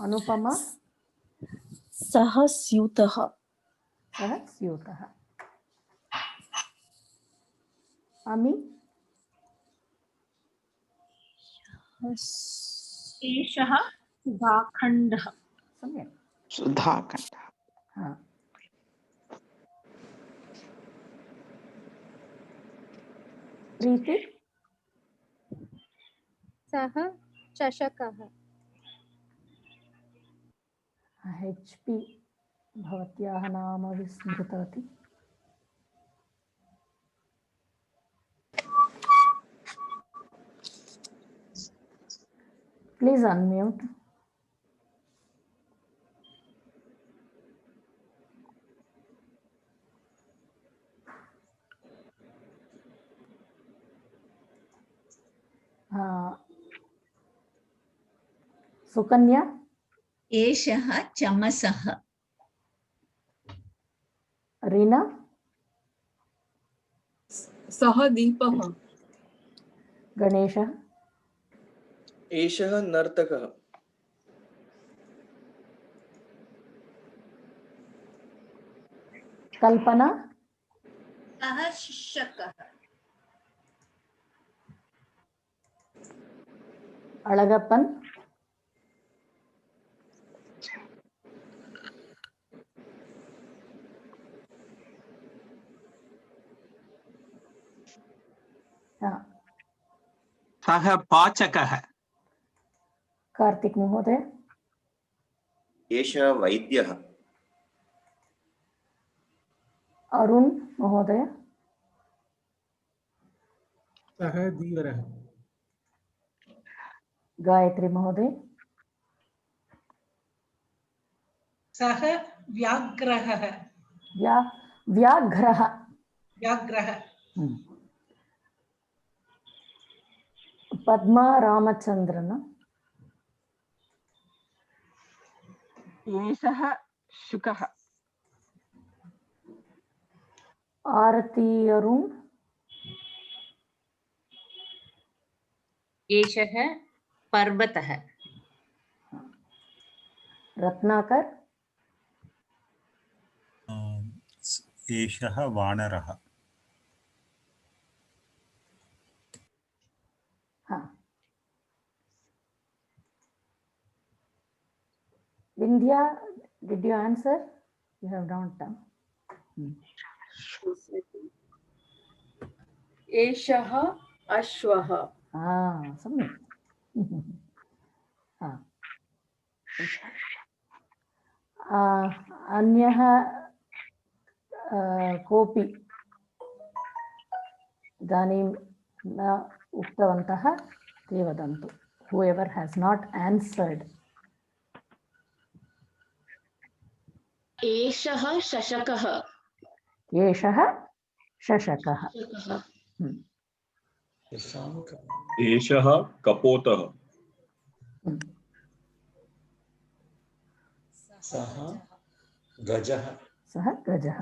अनुपमा. सः स्यूतः. सः स्यूतः. अमि. एषः सुधाखण्डः. सम्यक्. सुधाखण्डः. प्रीति. सः चषकः. HP भवत्याः नाम विस्मृतवती. Please unmute. सुकन्या. एषः चमसः. रीना. सः दीपः. गणेशः. एषः नर्तकः. कल्पना. सः शिक्षकः. अळगप्पन्. सः पाचकः. कार्तिक महोदय. एषः वैद्यः. अरुण महोदय. सः धीवरः. गायत्री महोदय. सः व्याघ्रः. व्याघ्रः. व्याघ्रः. पद्मा रामचंद्रन. एषः शुकः. आरती अरुण. एषः पर्वतः. रत्नाकर. एषः वानरः. Vindhya, did you answer? You have not done. एषः अश्वः. सम्यक्. अन्यः कोऽपि इदानीं न उक्तवन्तः ते वदन्तु. Whoever has not answered. एषः शशकः. एषः शशकः. एषः कपोतः. सः गजः. सः गजः.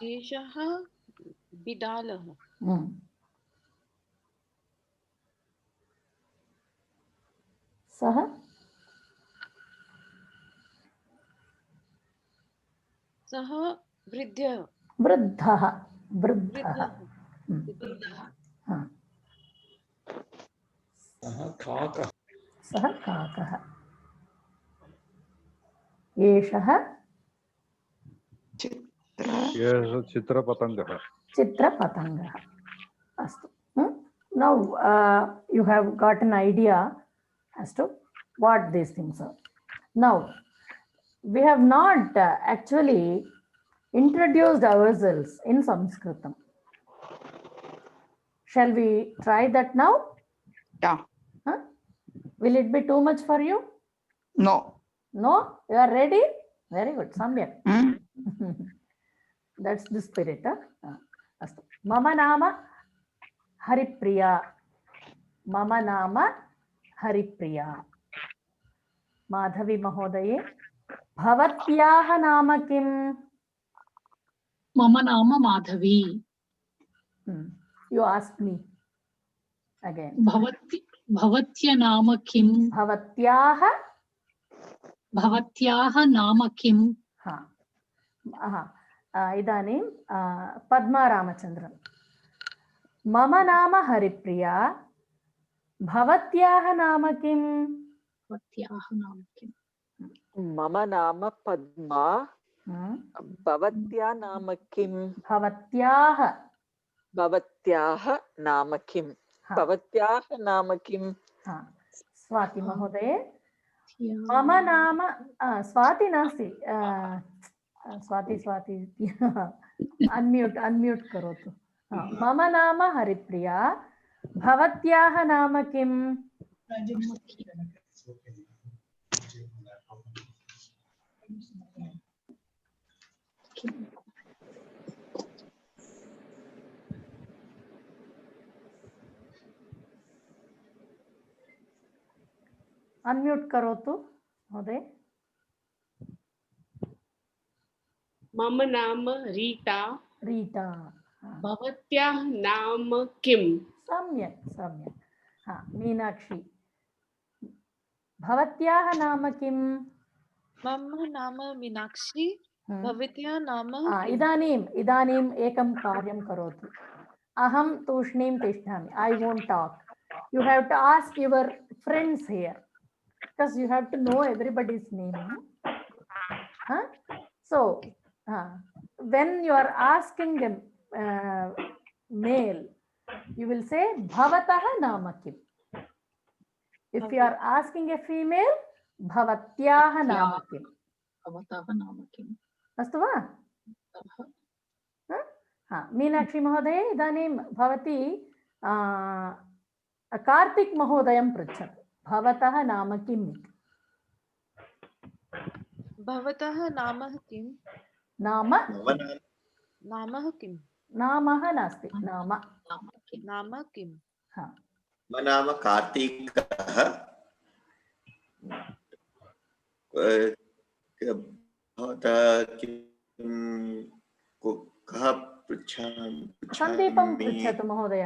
एषः बिडालः. सः सः वृद्धः. वृद्धः. वृद्धः. सः काकः. सः काकः. एषः चित्रपतङ्गः. चित्रपतङ्गः. अस्तु. Now you have got an idea as to what these things are. Now we have not actually introduced ourselves in Sanskritam. Shall we try that now? Yeah. Will it be too much for you? No. No? You are ready? Very good. Samyak. That's the spirit. Astu. Mama nama Haripriya. Mama nama Haripriya. Madhavi Mahodaye. Bhavatyaha nama kim? मम नाम Madhavi. You ask me again. भवत्य नाम किम? भवत्याः नाम किम? इदानीं पद्मा रामचन्द्रन्. मम नाम हरिप्रिया. भवत्याः नाम किम? भवत्याः नाम किम? मम नाम पद्मा. भवत्या नाम किम? भवत्याः. भवत्याः नाम किम? भवत्याः नाम किम? स्वाति महोदय. मम नाम स्वाति नास्ति. स्वाति अन्म्यूट् करोतु. मम नाम हरिप्रिया. भवत्याः नाम किम? अन्म्यूट् करोतु महोदय. मम नाम रीता. रीता. भवत्याः नाम किम? सम्यक्. मीनाक्षी. भवत्याः नाम किम? मम नाम मीनाक्षी. भवत्याः नाम इदानीम् एकं कार्यं करोतु. अहं तूष्णीं तिष्ठामि. I won't talk. You have to ask your friends here because you have to know everybody's name. So when you are asking a male, you will say bhavatah nama kim. If you are asking a female, bhavatyah nama kim. भवतः नाम किम? अस्तु वा? मीनाक्षी महोदय, इदानीं भवती कार्तिक् महोदयं पृच्छतु. भवतः नाम किम्? भवतः नाम किम? नामः किम? नामः नास्ति. नाम किम? मम नाम कार्तिकः. कः पृच्छामि? सन्दीपं पृच्छतु महोदय.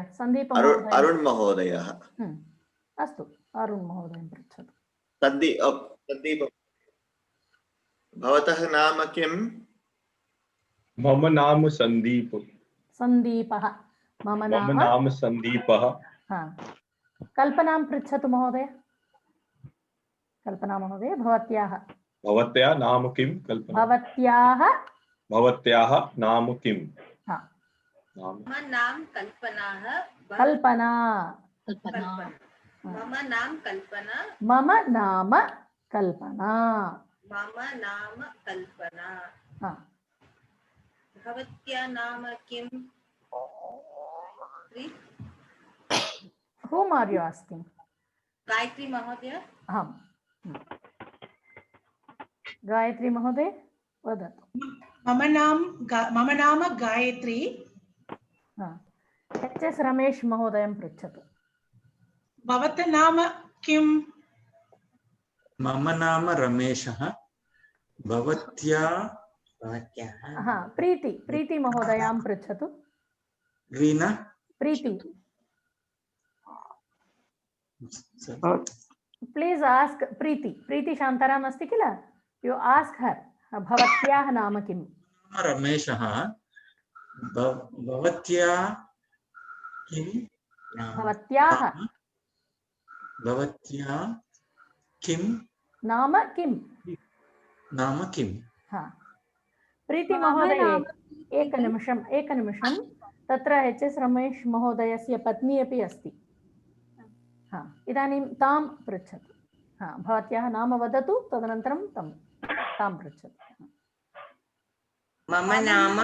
अरुण महोदयः. अस्तु, अरुण महोदयं पृच्छतु. सन्दीप. भवतः नाम किम्? मम नाम सन्दीप. सन्दीपः. मम नाम सन्दीपः. कल्पनां पृच्छतु महोदय. कल्पना महोदय भवत्याः भवत्याः नाम किं कल्पना भवत्याः नाम किं मम नाम कल्पनाः कल्पना मम नाम कल्पना मम नाम कल्पना भवत्या नाम किं? Whom are you asking? Gayatri महोदय. गायत्री महोदय वदतु. मम नाम गायत्री. HS रमेश महोदयं पृच्छतु. भवतः नाम किं? मम नाम रमेशः. भवत्याः प्रीति महोदयां पृच्छतु. रीना प्रीति. Please ask प्रीति शान्ताराम अस्ति किल? You ask her. भवत्याः नाम किम्? रमेशः. भवत्याः किं? भवत्याः किं? नाम किम्? प्रीति महोदय एकनिमिषं तत्र HS रमेश महोदयस्य पत्नी अपि अस्ति. इदानीं तां पृच्छतु. भवत्याः नाम वदतु, तदनन्तरं तां पृच्छतु. मम नाम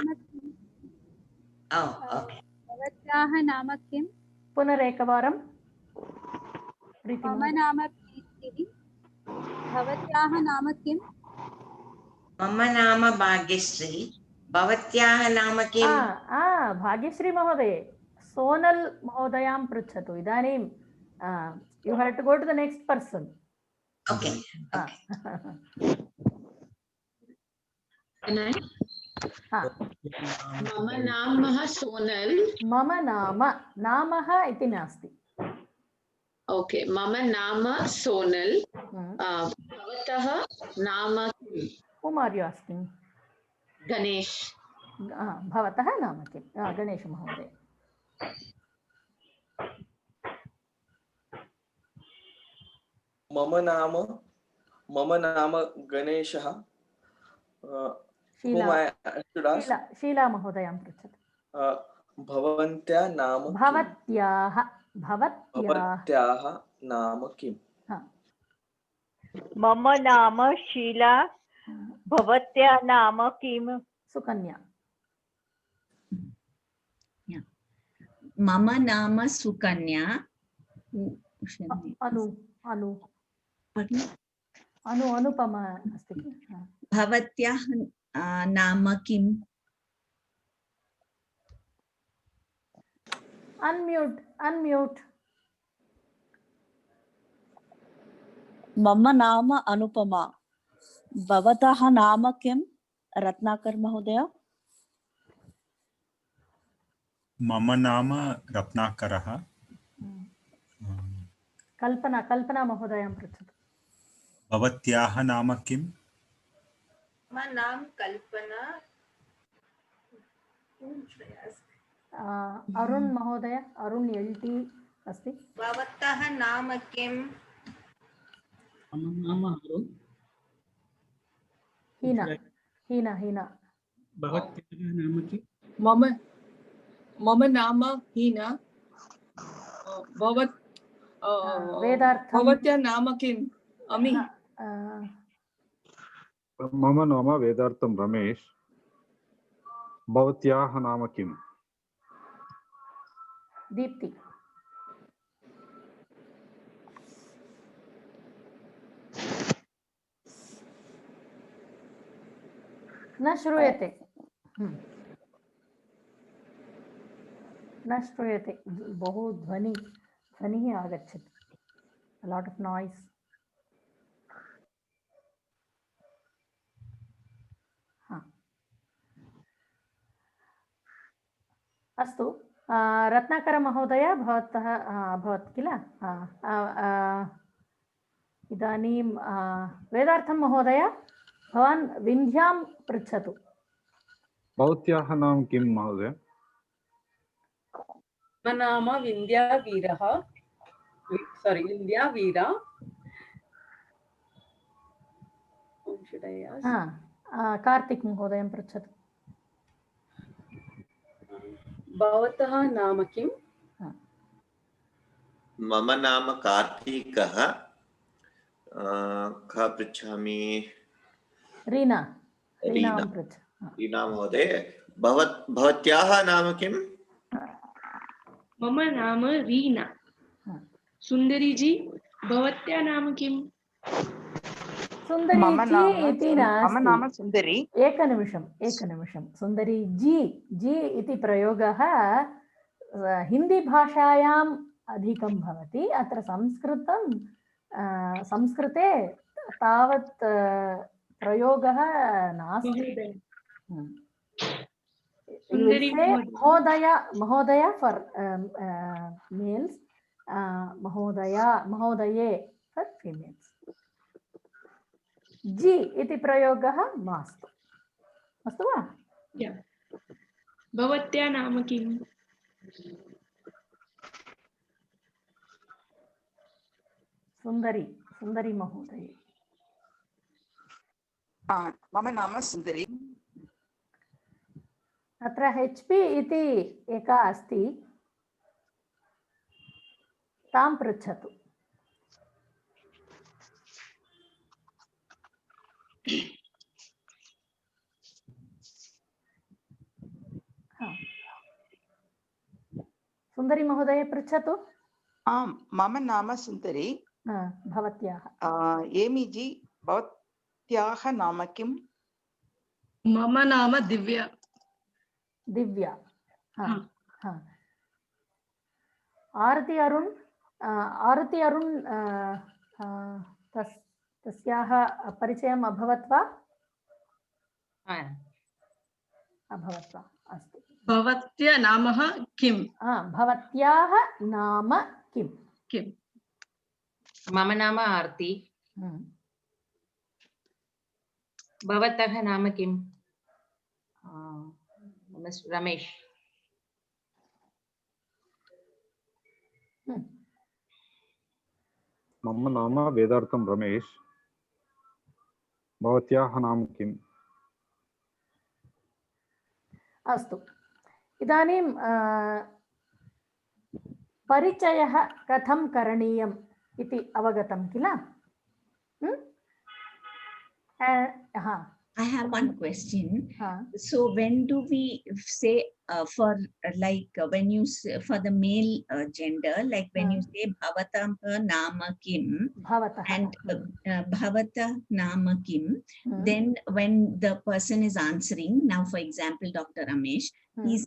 भवत्याः नाम किं? पुनरेकवारं. मम नाम प्रीति. भवत्याः नाम किं? मम नाम भाग्यश्री. भवत्याः नाम किं? भाग्यश्री महोदय सोनल महोदयां पृच्छतु. इदानीं you have to go to the next person. Okay. मम नाम सोनल. मम नामः इति नास्ति. ओके, मम नाम सोनल. भवतः नाम किं? Whom are you asking? Ganesh. भवतः नाम किं? गणेश महोदय. मम नाम गणेशः. शीला महोदयां पृच्छतु. भवत्याः नाम नाम किम्? मम नाम शीला. भवत्याः नाम किम्? सुकन्या. मम नाम सुकन्या. अनुपमा अस्ति किल? भवत्याः नाम किम्? Unmute. मम नाम अनुपमा. भवतः नाम किं? रत्नाकर महोदय. मम नाम रत्नाकरः. कल्पना महोदयां पृच्छतु. भवत्याः नाम किं? मम नाम कल्पना. अरुण महोदय, अरुण LT अस्ति. भवतः नाम किम्? मम नाम अरुण. हीना. भवत्याः नाम किं? मम नाम हीना. भवत्याः नाम किम्? अमी. मम नाम वेदार्थं रमेश. भवत्याः नाम किम्? दीप्ति. न श्रूयते. बहु ध्वनिः आगच्छति. A lot of noise. अस्तु, रत्नाकर महोदय भवतः अभवत् किल? इदानीं वेदार्थं महोदय भवान् विन्ध्यां पृच्छतु. भवत्याः नाम किं महोदय? मम नाम विन्द्यावीरा. कार्तिक् महोदयं पृच्छतु। भवतः नाम किम्? मम नाम कार्तिकः। कः पृच्छामि? रीना महोदय, भवत्याः नाम किम्? मम नाम रीना। सुन्दरी जी, भवत्याः नाम किम्? सुन्दरी जी इति नास्ति। मम नाम सुन्दरी। एकनिमिषं सुन्दरी जी इति प्रयोगः हिन्दीभाषायाम् अधिकं भवति। अत्र संस्कृते तावत् प्रयोगः नास्ति। महोदय फॉर मेल्स, महोदये फॉर फीमेल्स। जी इति प्रयोगः मास्तु, अस्तु वा? भवत्याः नाम किम्? सुन्दरी महोदये। मम नाम सुन्दरी। अत्र HP इति एका अस्ति, तां पृच्छतु। सुन्दरी महोदय पृच्छतु। आम्, मम नाम सुन्दरी। भवत्याः? एमि जी, भवत्याः नाम किम्? मम नाम दिव्या। आरती अरुण तस्याः परिचयम् अभवत् वा? अभवत् वा? अस्तु। भवत्याः नाम किम्? भवत्याः नाम किम्? मम नाम आरती। भवतः नाम किम्? रमेश। मम नाम वेदार्थं रमेश। भवत्याः नाम किम्? अस्तु, इदानीं परिचयः कथं करणीयम् इति अवगतं किल? I have one question. So when do we say for when you say for the male gender, like when you say bhavatah nama kim and bhavatah nama kim, then when the person is answering, now for example Dr. Ramesh, he's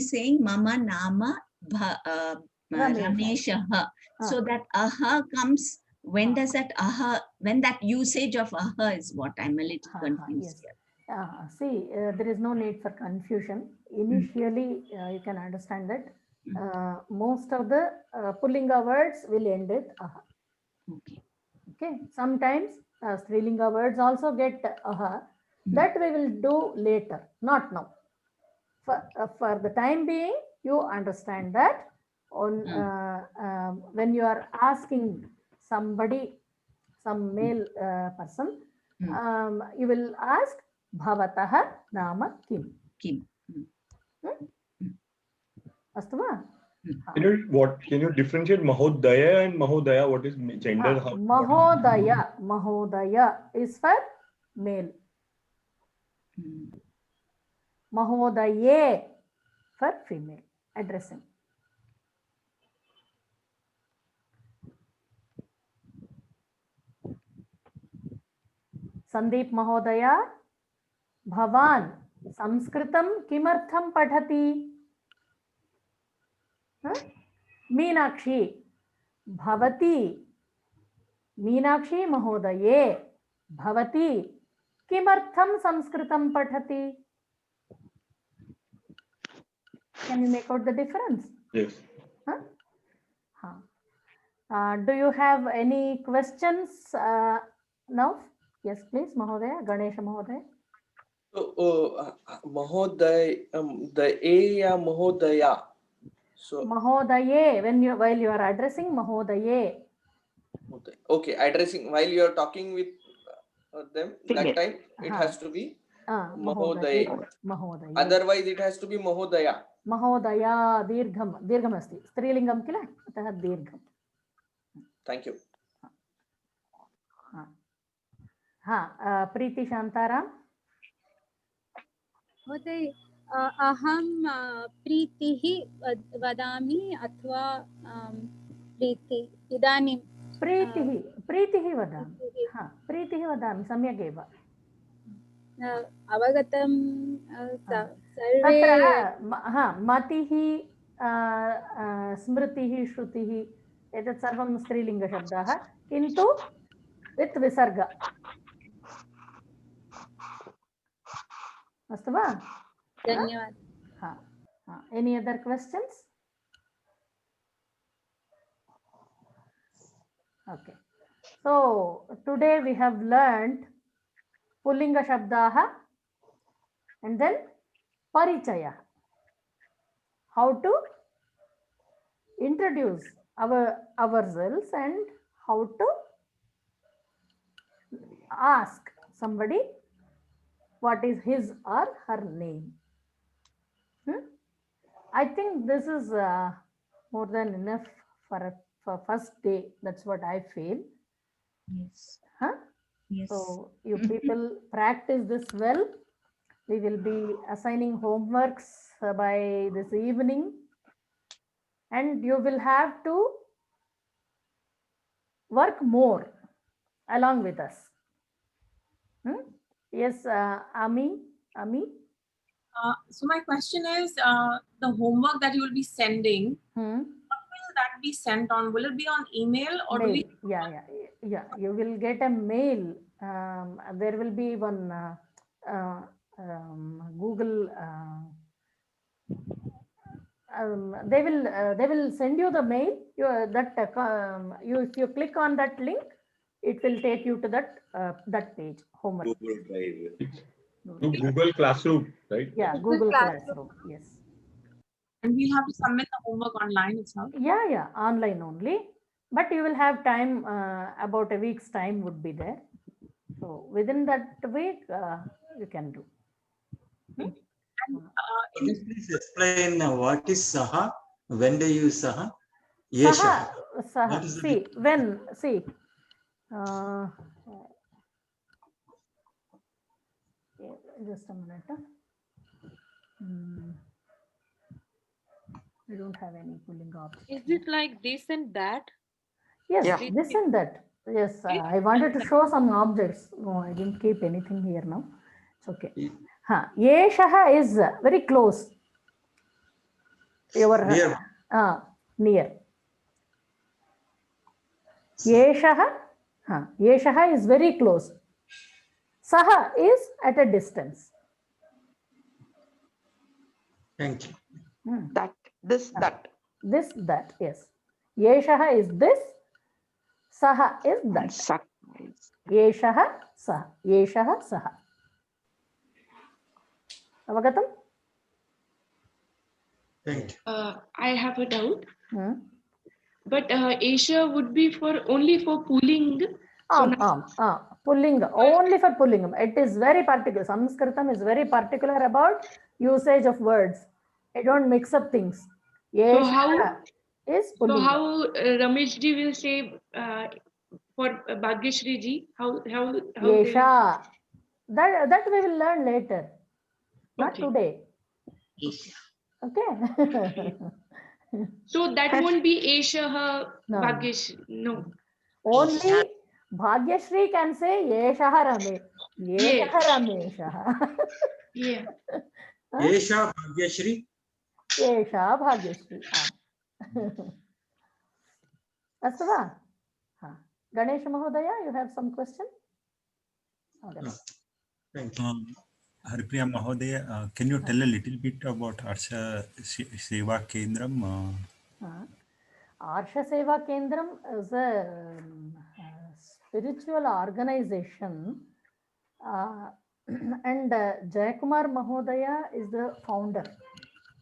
saying mama nama Rameshah, so that aha comes. When does that aha, when that usage of aha is what I'm a little confused here. See, there is no need for confusion. Initially, you can understand that most of the pullinga words will end with aha. Okay. Sometimes strilinga words also get aha. That we will do later, not now. For the time being, you understand that on when you are asking somebody, some male person, you will ask bhavatah nama kim. Astu va? Can you differentiate mahodaya and mahodaya? What is gender? Mahodaya is for male. Mahodaye for female, addressing. Sandeep महोदय, भवान संस्कृतं किमर्थं पठति? मीनाक्षी, भवती, मीनाक्षी महोदये, भवती किमर्थं संस्कृतं पठति? Can you make out the difference? Yes. Do you have any questions now? Yes, please, Mahodaya, Ganesha Mahodaya. Mahoday, the A Mahodaya. So Mahodaye, while you are addressing Mahodaye. Okay, addressing while you are talking with them, Female. that time it has to be Mahodaya. Mahodaya. Otherwise it has to be Mahodaya. Mahodaya dirgham asti. Strilingam kila atah dirgham. Thank you. Preeti Shantaram. महोदय अहं प्रीतिः वदामि अथवा प्रीति इदानीं प्रीतिः वदामि. प्रीतिः वदामि, सम्यक् एव. अवगतं सर्वे. मतिः, स्मृतिः, श्रुतिः एतत् सर्वं स्त्रीलिङ्गशब्दाः, किन्तु वित् विसर्ग. अस्तु वा? धन्यवादः. Any other questions? Okay. So today we have learned Pullinga Shabdaha and then Parichaya. How to introduce ourselves and how to ask somebody what is his or her name. I think this is more than enough for first day. That's what I feel. Yes. Yes. So you people practice this well. We will be assigning homeworks by this evening, and you will have to work more along with us. Yes, Ami. So my question is, the homework that you will be sending, what will that be sent on? Will it be on email or mail. will it? Yeah. You will get a mail. There will be one Google. They will send you the mail. If you click on that link, it will take you to that page. Homework. Google Drive. Google Classroom, right? Yeah, Google Classroom. Yes. And we'll have to submit the homework online itself. Yeah, online only. But you will have time, about a week's time would be there. So within that week, you can do. Can you please explain what is Saha? When do you use Saha? Saha. What is See, when, see. Just a minute. I don't have any pulling option. Is it like this and that? Yes, Yeah. this and that. Yes, I wanted to show some objects. No, I didn't keep anything here now. It's okay. Yeshaha is very close. Near. Near. Yeshaha is very close. Saha is at a distance. Thank you. That, this, that. This, that, yes. Yeshaha is this. Saha is that. Yeshaha, saha. Yeshaha, saha. Avagatam? Thank you. I have a doubt. But Asia would be only for pulling. Pulling, only for pulling. It is very particular. Sanskritam is very particular about usage of words. I don't mix up things. Yes, is pulling. So how Ramesh ji will say for Bhagyashri ji? How Yesha. That we will learn later. Not today. Okay. So that won't be Esha Bhagyashri. No. Only Bhagyashri can say Yeshaha Ramesh. Yeshaha Rameshaha. Yeah. Esha Bhagyashri. Esha Bhagyashri. Astu va? Ganesh Mahodaya, you have some question? Thank you. Haripriya Mahodaya, can you tell a little bit about Arsha Seva Kendram? Arsha Seva Kendram is a spiritual organization, and Jayakumar Mahodaya is the founder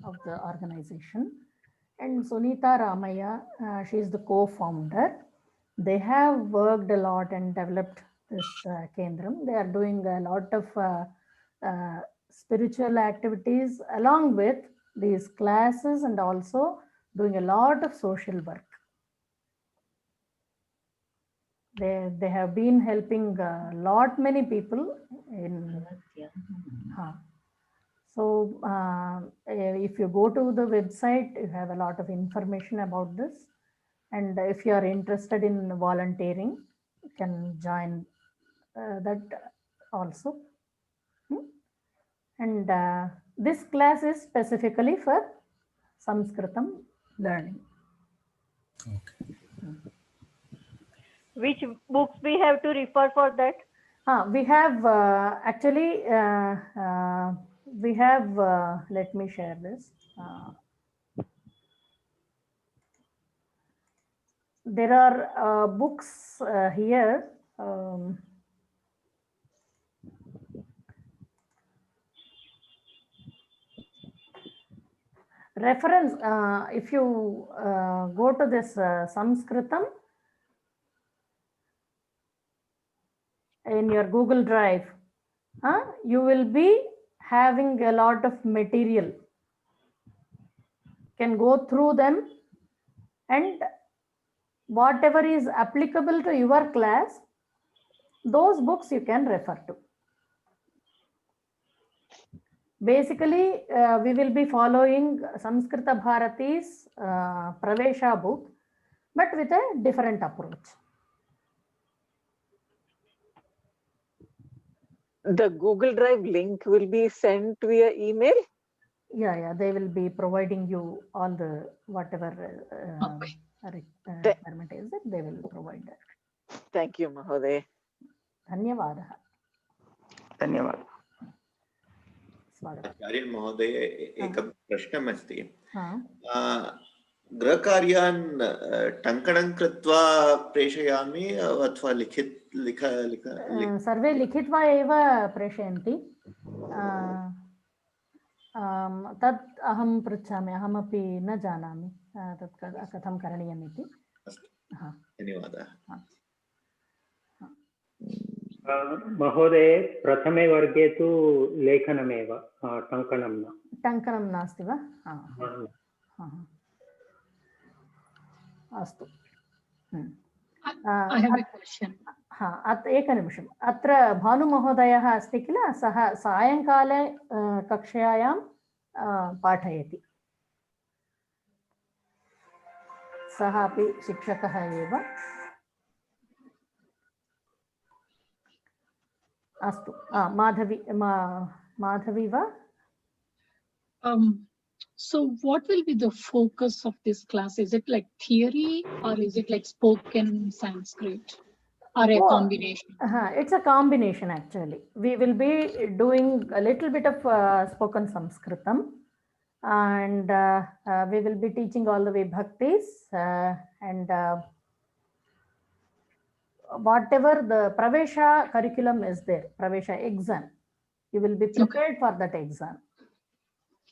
of the organization, and Sunita Ramaya, she is the co-founder. They have worked a lot and developed this Kendram. They are doing a lot of spiritual activities along with these classes and also doing a lot of social work. They have been helping a lot many people in. So if you go to the website, you have a lot of information about this. And if you are interested in volunteering, you can join that also. And this class is specifically for Sanskritam learning. Okay. Which books we have to refer for that? We have actually, we have, let me share this. There are books here. Reference, if you go to this Sanskritam in your Google Drive, you will be having a lot of material. Can go through them, and whatever is applicable to your class, those books you can refer to. Basically, we will be following Samskrita Bharati's Pravesha book, but with a different approach. The Google Drive link will be sent via email? Yeah, they will be providing you all the whatever requirement is that they will provide that. Thank you, Mahoday. Dhanyavadah. धन्यवाद. आचार्य महोदय एकं प्रश्नम् अस्ति. गृहकार्यान् टङ्कणं कृत्वा प्रेषयामि अथवा सर्वे लिखित्वा एव प्रेषयन्ति. तत् अहं पृच्छामि, अहमपि न जानामि तत् कथं करणीयम् इति. धन्यवादः. महोदय, प्रथमे वर्गे तु लेखनमेव, टङ्कणं न. टङ्कणं नास्ति वा? अस्तु. एकनिमिषम्. अत्र भानुमहोदयः अस्ति किल, सः सायङ्काले कक्षायां पाठयति. सः अपि शिक्षकः एव. अस्तु. माधवी वा? So what will be the focus of this class? Is it like theory or is it like spoken Sanskrit or a combination? It's a combination actually. We will be doing a little bit of spoken Sanskritam, and we will be teaching all the Vibhaktis and whatever the Pravesha curriculum is there, Pravesha exam, you will be prepared for that exam.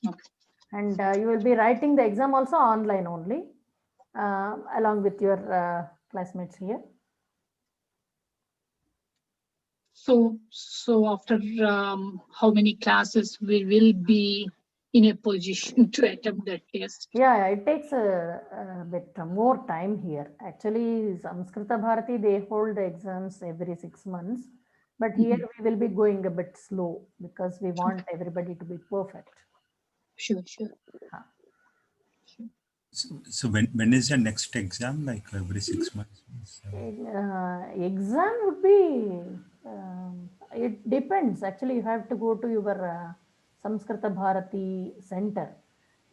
Okay. And you will be writing the exam also online only, along with your classmates here. So after how many classes we will be in a position to attempt that test? Yeah, it takes a bit more time here. Actually, Samskrita Bharati, they hold the exams every 6 months. But here we will be going a bit slow because we want everybody to be perfect. Sure. So when is the next exam? Like every 6 months? Exam would be, it depends. Actually, you have to go to your Samskrita Bharati center.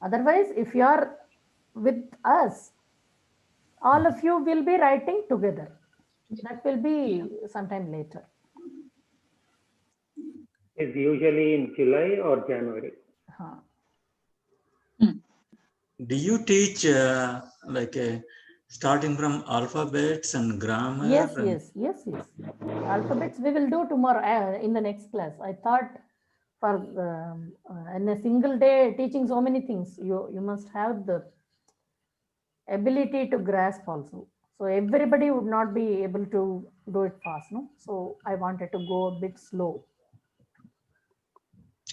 Otherwise, if you are with us, all of you will be writing together. That will be sometime later. Is usually in July or January. Do you teach starting from alphabets and grammar? Yes. Alphabets we will do tomorrow in the next class. I thought for in a single day teaching so many things, you must have the ability to grasp also. So everybody would not be able to do it fast, no? So I wanted to go a bit slow.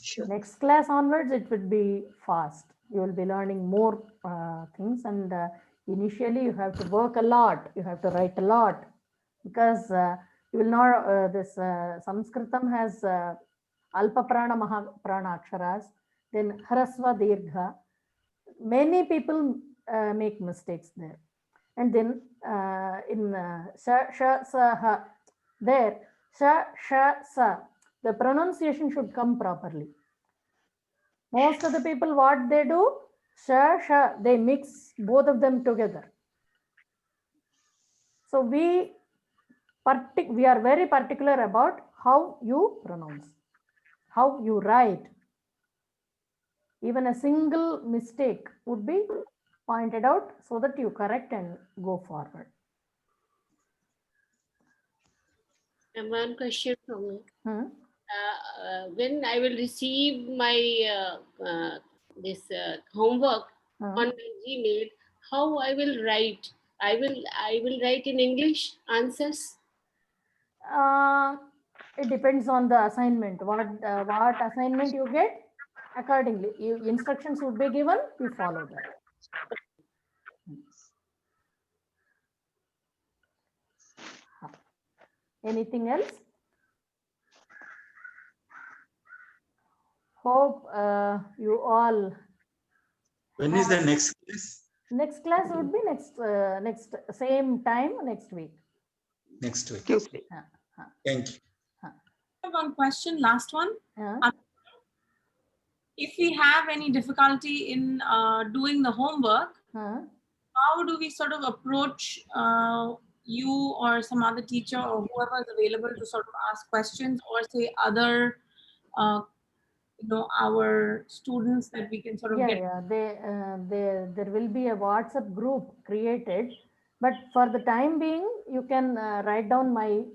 Sure. Next class onwards, it would be fast. You will be learning more things, and initially you have to work a lot. You have to write a lot, because you will not, this Sanskritam has Alpa Prana, Maha Prana Aksharas, then Hrasva Dirgha. Many people make mistakes there. And then in Sha, Sha, Sa, Ha, there, Sha, Sha, Sa, the pronunciation should come properly. Most of the people, what they do, Sha, Sha, they mix both of them together. So we are very particular about how you pronounce, how you write. Even a single mistake would be pointed out so that you correct and go forward. And one question from me. When I will receive my this homework on my Gmail, how I will write? I will write in English answers. It depends on the assignment. What assignment you get, accordingly, instructions would be given. You follow that. Anything else? Hope you all. When is the next class? Next class would be next same time next week. Next week. Tuesday. Thank you. I have one question, last one. If we have any difficulty in doing the homework, how do we sort of approach you or some other teacher or whoever is available to sort of ask questions, or say other our students that we can sort of get? There will be a WhatsApp group created, but for the time being, you can write down my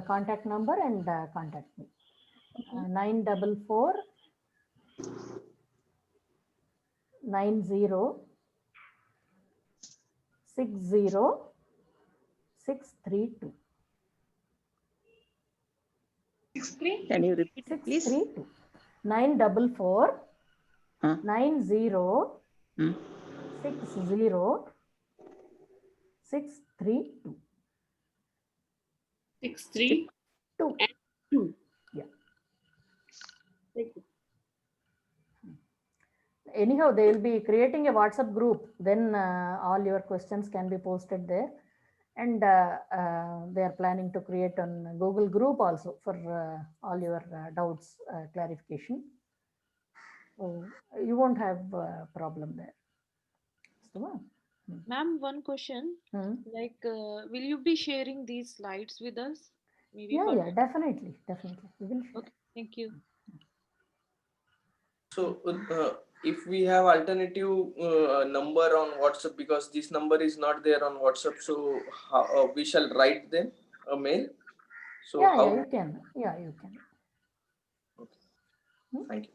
contact number and contact me. 944 90 60 632. 63? Can you repeat it, please? 632. 944 90 60 632. 632 and 2. Yeah. Thank you. Anyhow, they will be creating a WhatsApp group. Then all your questions can be posted there. And they are planning to create on Google group also for all your doubts, clarification. So you won't have a problem there. Ma'am, one question. Like, will you be sharing these slides with us? Maybe Yeah, definitely. We will share. Okay, thank you. So if we have alternative number on WhatsApp, because this number is not there on WhatsApp, so how, we shall write them a mail. So how? You can. Yeah, you can. Okay. Thank you.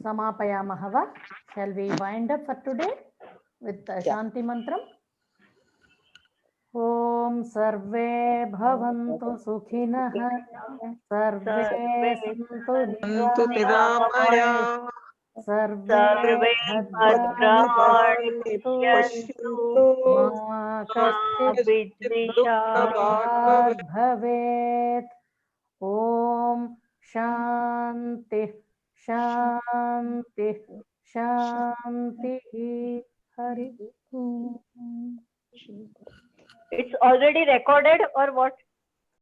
Samapayamaha va? Shall we wind up for today with Shanti Mantram? Om Sarve Bhavantu Sukhinah Sarve Santu Niramaya Sarve Bhadrani Pasyantu Ma Kaschid Dukkhapad Bhavet. Om Shanti Shanti Shanti Hari. It's already recorded or what?